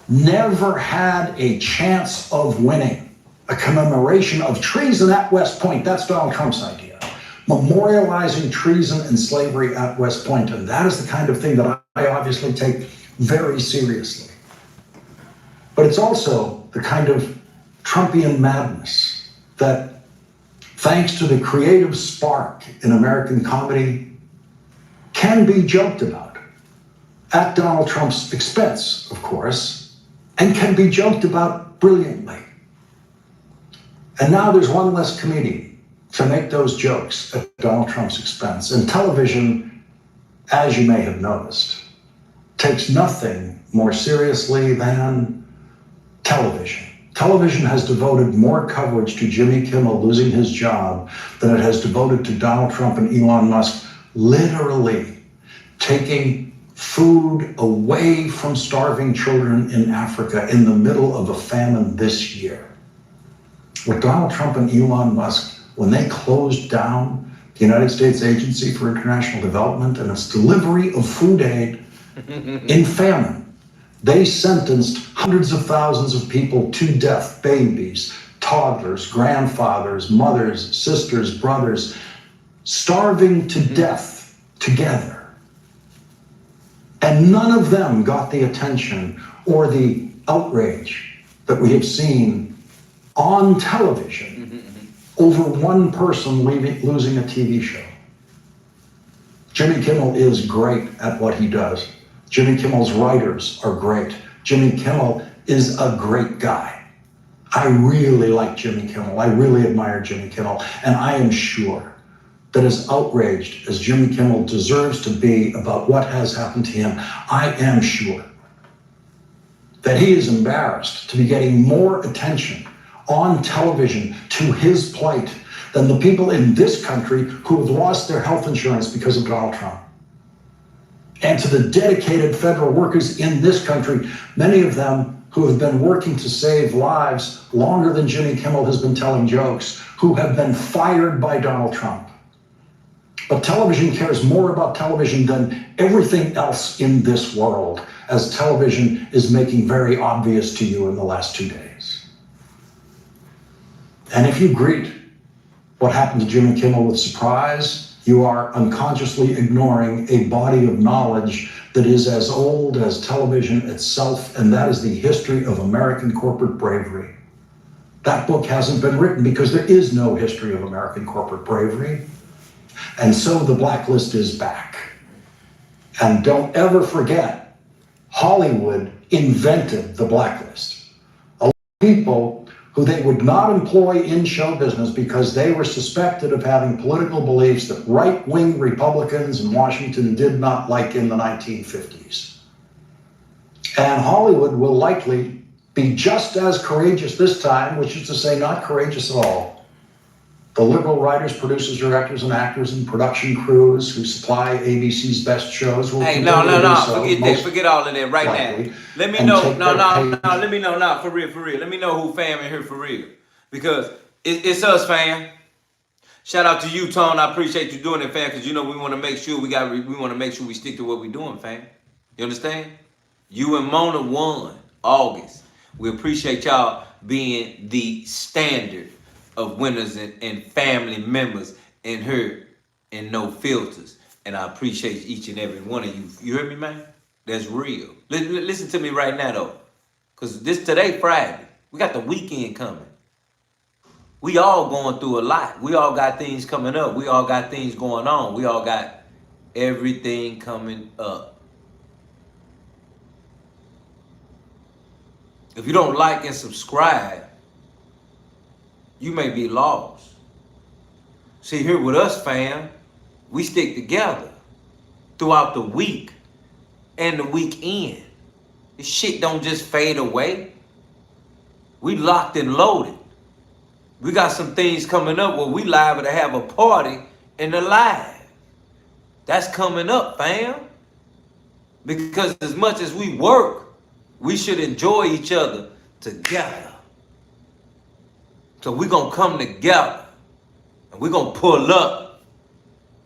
never had a chance of winning. A commemoration of treason at West Point, that's Donald Trump's idea. Memorializing treason and slavery at West Point, and that is the kind of thing that I obviously take very seriously. But it's also the kind of Trumpian madness that, thanks to the creative spark in American comedy, can be joked about at Donald Trump's expense, of course, and can be joked about brilliantly. And now there's one less comedian to make those jokes at Donald Trump's expense. And television, as you may have noticed, takes nothing more seriously than television. Television has devoted more coverage to Jimmy Kimmel losing his job than it has devoted to Donald Trump and Elon Musk literally taking food away from starving children in Africa in the middle of a famine this year. What Donald Trump and Elon Musk, when they closed down the United States Agency for International Development and its delivery of food aid in famine, they sentenced hundreds of thousands of people to death, babies, toddlers, grandfathers, mothers, sisters, brothers, starving to death together. And none of them got the attention or the outrage that we have seen on television over one person losing a TV show. Jimmy Kimmel is great at what he does. Jimmy Kimmel's writers are great. Jimmy Kimmel is a great guy. I really like Jimmy Kimmel. I really admire Jimmy Kimmel. And I am sure that as outraged as Jimmy Kimmel deserves to be about what has happened to him, I am sure that he is embarrassed to be getting more attention on television to his plight than the people in this country who have lost their health insurance because of Donald Trump. And to the dedicated federal workers in this country, many of them who have been working to save lives longer than Jimmy Kimmel has been telling jokes, who have been fired by Donald Trump. But television cares more about television than everything else in this world, as television is making very obvious to you in the last 2 days. And if you greet what happened to Jimmy Kimmel with surprise, you are unconsciously ignoring a body of knowledge that is as old as television itself, and that is the history of American corporate bravery. That book hasn't been written because there is no history of American corporate bravery. And so the blacklist is back. And don't ever forget, Hollywood invented the blacklist. A lot of people who they would not employ in show business because they were suspected of having political beliefs that right-wing Republicans in Washington did not like in the 1950s. And Hollywood will likely be just as courageous this time, which is to say not courageous at all. The liberal writers, producers, directors, and actors and production crews who supply ABC's best shows will Hey, no, forget that. Forget all of that right now. Let me know. Let me know now. For real. Let me know who fam in here for real. Because it's us, fam. Shout out to you, Tone. I appreciate you doing it, fam, because you know we want to make sure we want to make sure we stick to what we're doing, fam. You understand? You and Mona won August. We appreciate y'all being the standard of winners and family members in her and No Filters. And I appreciate each and every one of you. You heard me, man? That's real. Listen to me right now, though. Because today, Friday. We got the weekend coming. We all going through a lot. We all got things coming up. We all got things going on. We all got everything coming up. If you don't like and subscribe, you may be lost. See, here with us, fam, we stick together throughout the week and the weekend. This shit don't just fade away. We locked and loaded. We got some things coming up where we liable to have a party in the live. That's coming up, fam. Because as much as we work, we should enjoy each other together. So we're going to come together and we're going to pull up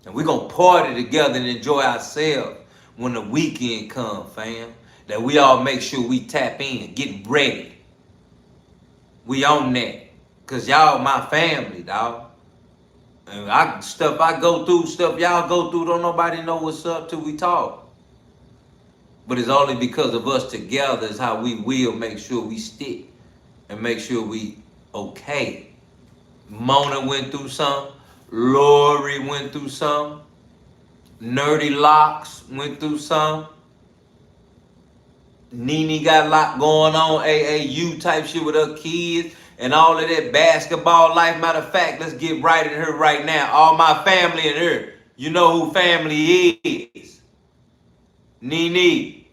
and we're going to party together and enjoy ourselves when the weekend comes, fam. That we all make sure we tap in, get ready. We on that. Because y'all my family, dog. And stuff I go through, stuff y'all go through, don't nobody know what's up till we talk. But it's only because of us together is how we will make sure we stick and make sure we okay. Mona went through some. Lori went through some. Nerdy Locks went through some. Nene got a lot going on. AAU type shit with her kids and all of that basketball life. Matter of fact, let's get right in her right now. All my family in her. You know who family is. Nene,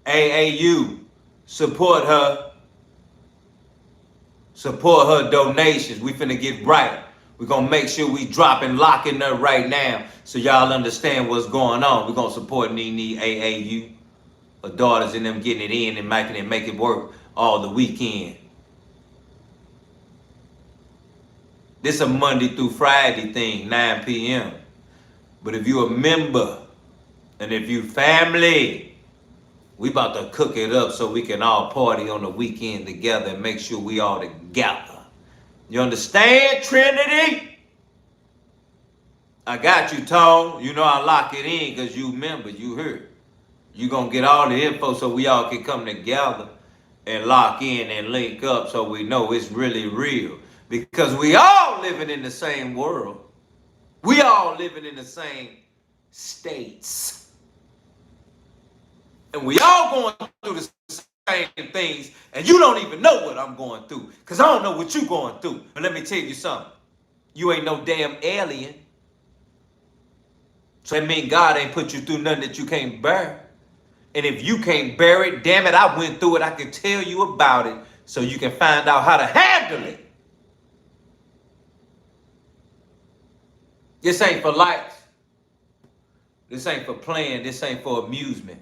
AAU, support her. Support her donations. We finna get right. We're gonna make sure we drop and lock in her right now so y'all understand what's going on. We're gonna support Nene, AAU, her daughters and them getting it in and make it work all the weekend. This a Monday through Friday thing, 9 p.m. But if you a member and if you family, we about to cook it up so we can all party on the weekend together and make sure we all together. You understand, Trinity? I got you, Tone. You know I lock it in because you member, you heard. You gonna get all the info so we all can come together and lock in and link up so we know it's really real. Because we all living in the same world. We all living in the same states. And we all going through the same things, and you don't even know what I'm going through, because I don't know what you're going through. But let me tell you something. You ain't no damn alien. So that means God ain't put you through nothing that you can't bear. And if you can't bear it, damn it, I went through it. I can tell you about it so you can find out how to handle it. This ain't for likes. This ain't for playing. This ain't for amusement.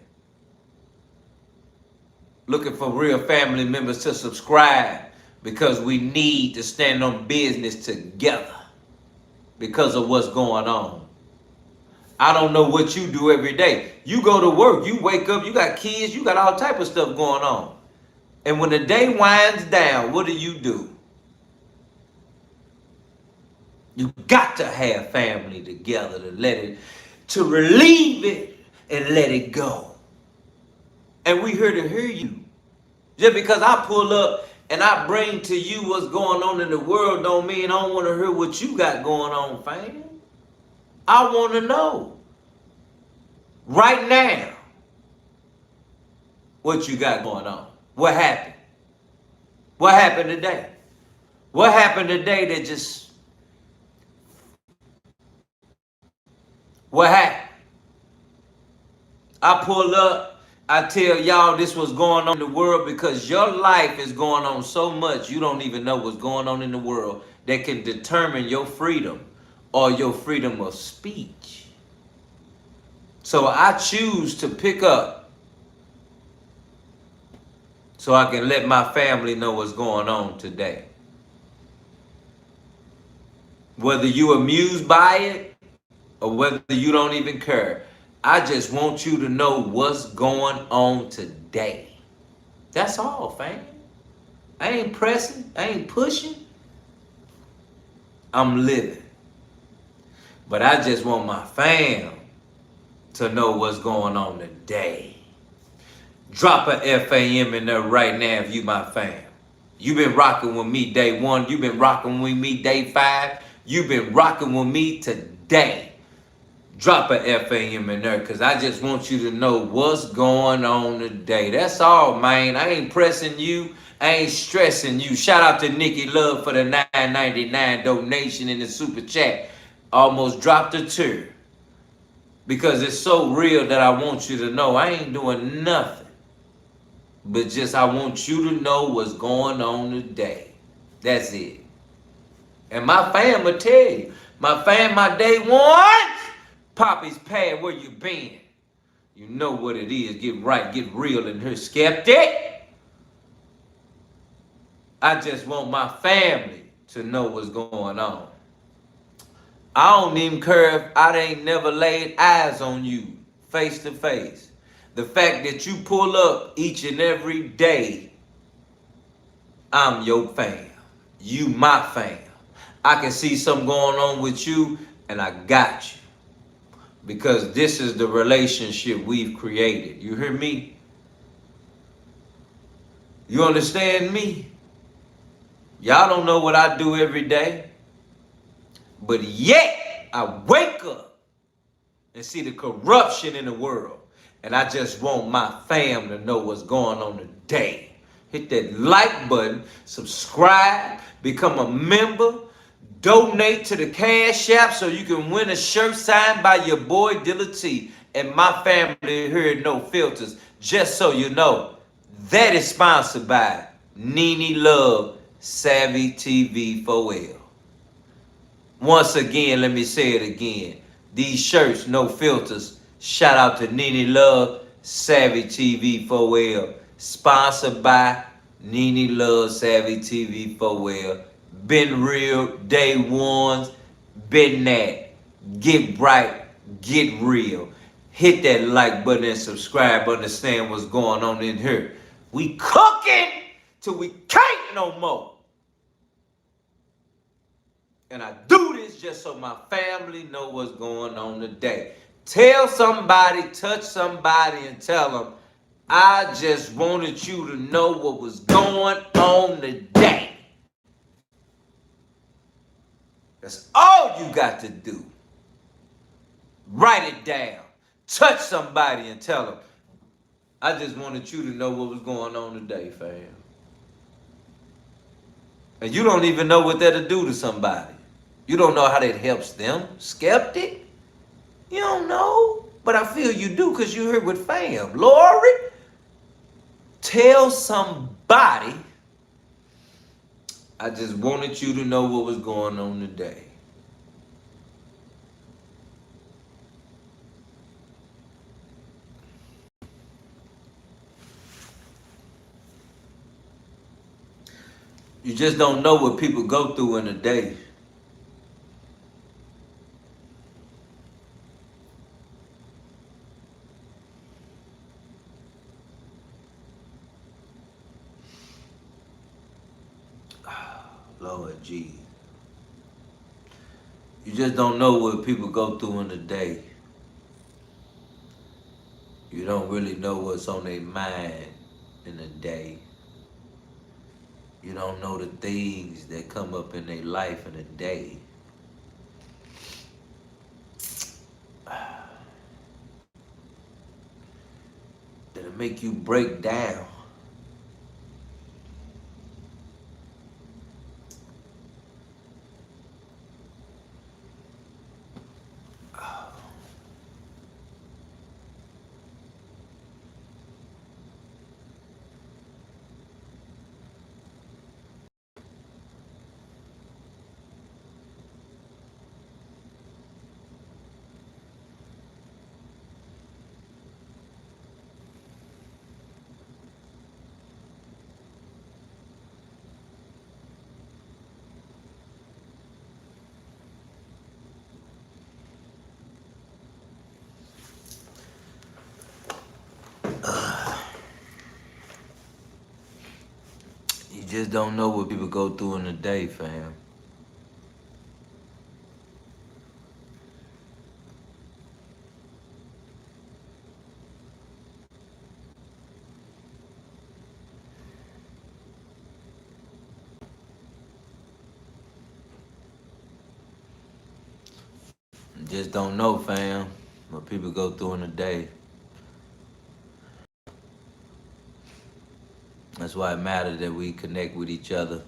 Looking for real family members to subscribe because we need to stand on business together because of what's going on. I don't know what you do every day. You go to work, you wake up, you got kids, you got all type of stuff going on. And when the day winds down, what do? You got to have family together to relieve it and let it go. And we here to hear you. Just because I pull up and I bring to you what's going on in the world don't mean I don't want to hear what you got going on, fam. I want to know right now what you got going on. What happened? What happened today? What happened today that just... What happened? I pull up, I tell y'all this was going on in the world because your life is going on so much you don't even know what's going on in the world that can determine your freedom or your freedom of speech. So I choose to pick up so I can let my family know what's going on today. Whether you're amused by it or whether you don't even care, I just want you to know what's going on today. That's all, fam. I ain't pressing, I ain't pushing. I'm living. But I just want my fam to know what's going on today. Drop a FAM in there right now if you my fam. You've been rocking with me day 1. You've been rocking with me day 5. You've been rocking with me today. Drop a FAM in there because I just want you to know what's going on today. That's all, man. I ain't pressing you. I ain't stressing you. Shout out to Nikki Love for the $9.99 donation in the super chat. Almost dropped a tear because it's so real that I want you to know I ain't doing nothing. But just I want you to know what's going on today. That's it. And my fam will tell you. My fam, my day 1. Poppy's pad, where you been? You know what it is. Get right, get real in here, skeptic. I just want my family to know what's going on. I don't even care if I ain't never laid eyes on you face to face. The fact that you pull up each and every day, I'm your fam. You my fam. I can see something going on with you and I got you. Because this is the relationship we've created. You hear me? You understand me? Y'all don't know what I do every day. But yet, I wake up and see the corruption in the world. And I just want my fam to know what's going on today. Hit that like button, subscribe, become a member. Donate to the Cash App so you can win a shirt signed by your boy Dilla T and my family here at No Filters. Just so you know, that is sponsored by Nene Love Savvy TV 4L. Once again, let me say it again. These shirts, No Filters, shout out to Nene Love Savvy TV 4L. Sponsored by Nene Love Savvy TV 4L. Been real, day 1s, been that. Get right, get real. Hit that like button and subscribe, understand what's going on in here. We cooking till we can't no more. And I do this just so my family know what's going on today. Tell somebody, touch somebody and tell them, I just wanted you to know what was going on today. That's all you got to do. Write it down. Touch somebody and tell them, I just wanted you to know what was going on today, fam. And you don't even know what that'll do to somebody. You don't know how that helps them. Skeptic? You don't know. But I feel you do because you're here with fam. Lori, tell somebody, I just wanted you to know what was going on today. You just don't know what people go through in a day. Lord Jesus. You just don't know what people go through in a day. You don't really know what's on their mind in a day. You don't know the things that come up in their life in a day. That'll make you break down. You just don't know what people go through in a day, fam. You just don't know, fam, what people go through in a day. That's why it matters that we connect with each other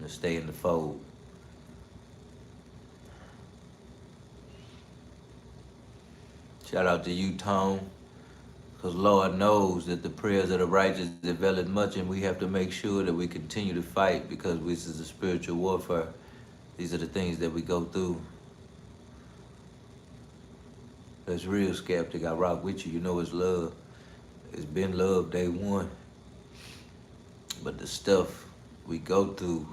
and stay in the fold. Shout out to you, Tone, because Lord knows that the prayers of the righteous avail much, and we have to make sure that we continue to fight because this is a spiritual warfare. These are the things that we go through. That's real, skeptic. I rock with you. You know it's love. It's been love day one. But the stuff we go through,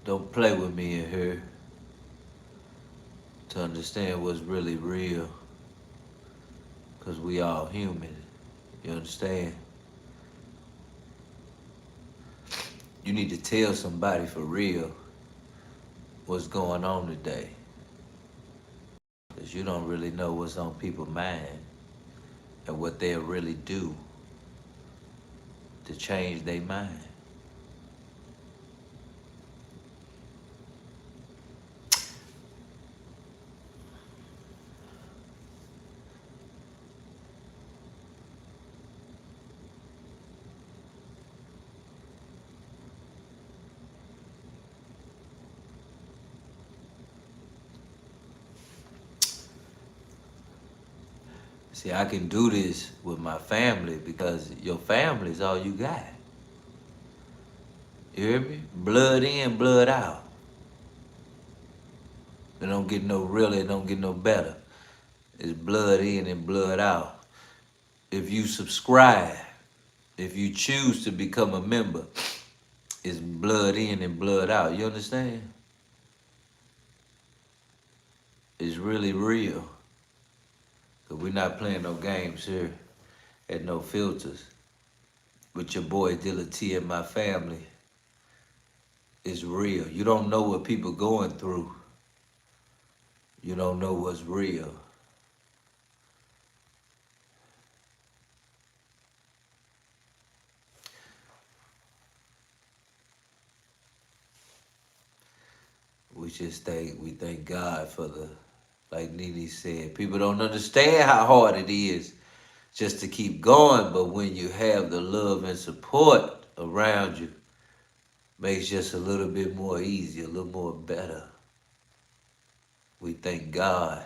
don't play with me in here to understand what's really real. Because we all human. You understand? You need to tell somebody for real what's going on today. Because you don't really know what's on people's mind and what they'll really do to change their mind. See, I can do this with my family because your family is all you got. You hear me? Blood in, blood out. It don't get no realer, it don't get no better. It's blood in and blood out. If you subscribe, if you choose to become a member, it's blood in and blood out. You understand? is really real. Cause we're not playing no games here at No Filters. With your boy Dilla T and my family. It's real. You don't know what people going through. You don't know what's real. We thank God for like Nene said, people don't understand how hard it is just to keep going, but when you have the love and support around you, makes just a little bit more easy, a little more better. We thank God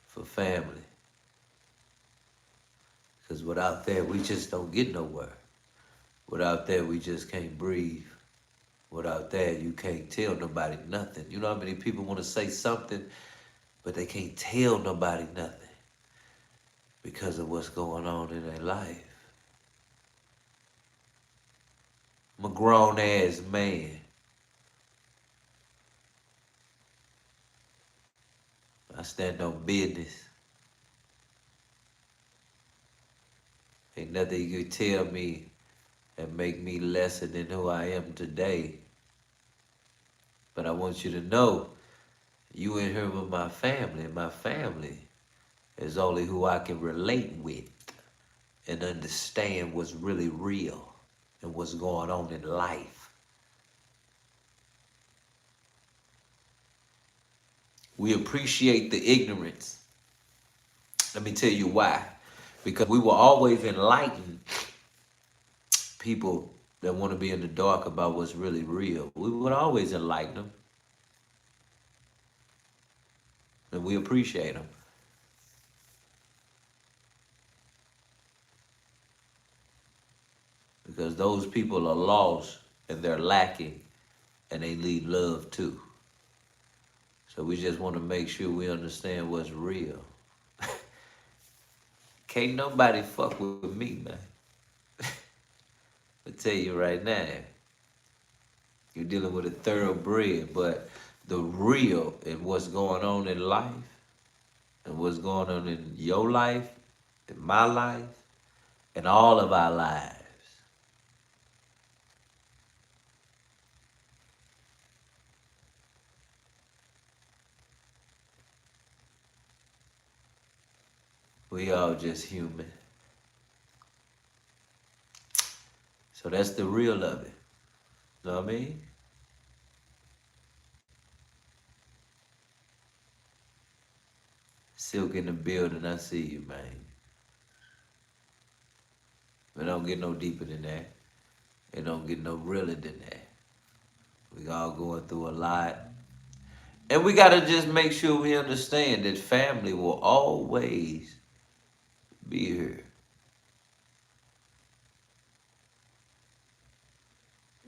for family. Because without that, we just don't get nowhere. Without that, we just can't breathe. Without that, you can't tell nobody nothing. You know how many people want to say something, but they can't tell nobody nothing because of what's going on in their life. I'm a grown-ass man. I stand on business. Ain't nothing you can tell me and make me lesser than who I am today. But I want you to know, you in here with my family, and my family is only who I can relate with and understand what's really real and what's going on in life. We appreciate the ignorance. Let me tell you why. Because we will always enlighten people that want to be in the dark about what's really real. We would always enlighten them. And we appreciate them. Because those people are lost and they're lacking and they need love too. So we just want to make sure we understand what's real. Can't nobody fuck with me, man. I tell you right now, you're dealing with a thoroughbred, but the real and what's going on in life and what's going on in your life, in my life, and all of our lives. We all just human. So that's the real of it. Know what I mean? Silk in the building, I see you, man. But don't get no deeper than that. It don't get no realer than that. We all going through a lot. And we gotta just make sure we understand that family will always be here.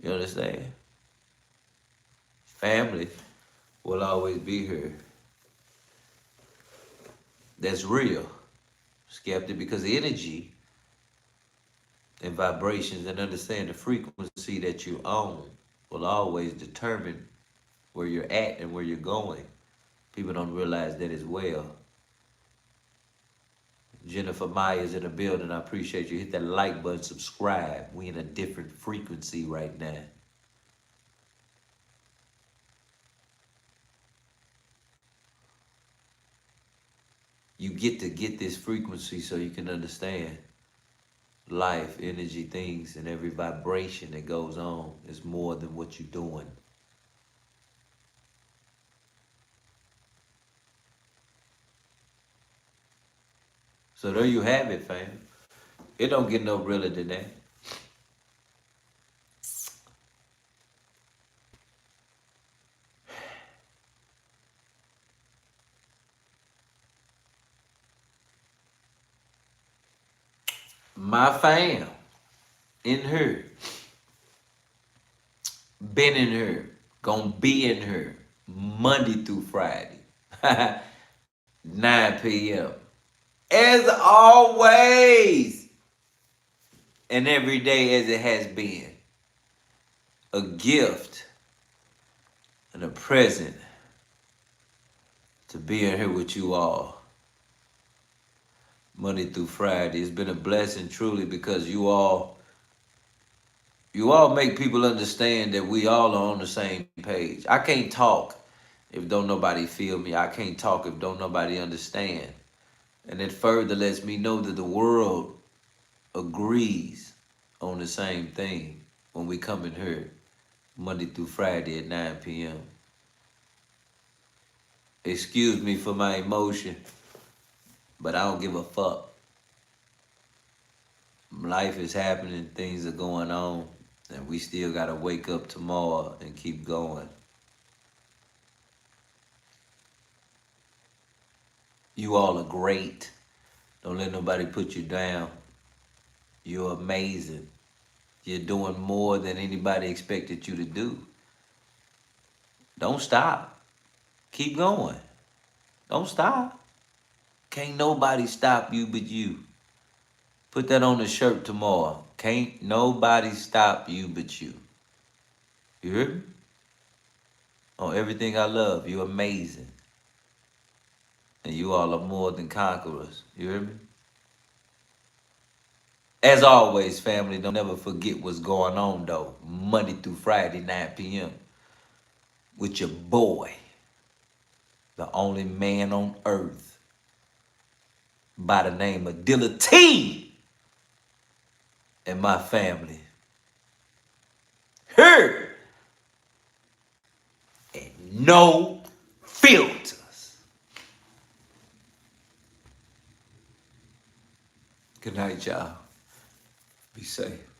You understand? Family will always be here. That's real. Skeptic, because the energy and vibrations and understand the frequency that you own will always determine where you're at and where you're going. People don't realize that as well. Jennifer Myers in the building, I appreciate you. Hit that like button, subscribe. We in a different frequency right now. You get to get this frequency so you can understand life, energy, things, and every vibration that goes on is more than what you're doing. So there you have it, fam. It don't get no realer than that. My fam, in her, been in her, gonna be in her, Monday through Friday, 9 p.m. As always, and every day as it has been, a gift, an and a present to being here with you all. Monday through Friday. It's been a blessing truly because you all make people understand that we all are on the same page. I can't talk if don't nobody feel me. I can't talk if don't nobody understand. And it further lets me know that the world agrees on the same thing when we come in here Monday through Friday at 9 p.m. Excuse me for my emotion, but I don't give a fuck. Life is happening, things are going on, and we still gotta wake up tomorrow and keep going. You all are great. Don't let nobody put you down. You're amazing. You're doing more than anybody expected you to do. Don't stop. Keep going. Don't stop. Can't nobody stop you but you. Put that on the shirt tomorrow. Can't nobody stop you but you. You hear me? On everything I love, you're amazing. And you all are more than conquerors. You hear me? As always, family, don't never forget what's going on, though. Monday through Friday, 9 p.m. with your boy, the only man on earth, by the name of Dilla T, and my family. Here, and no filters. Good night, y'all. Be safe.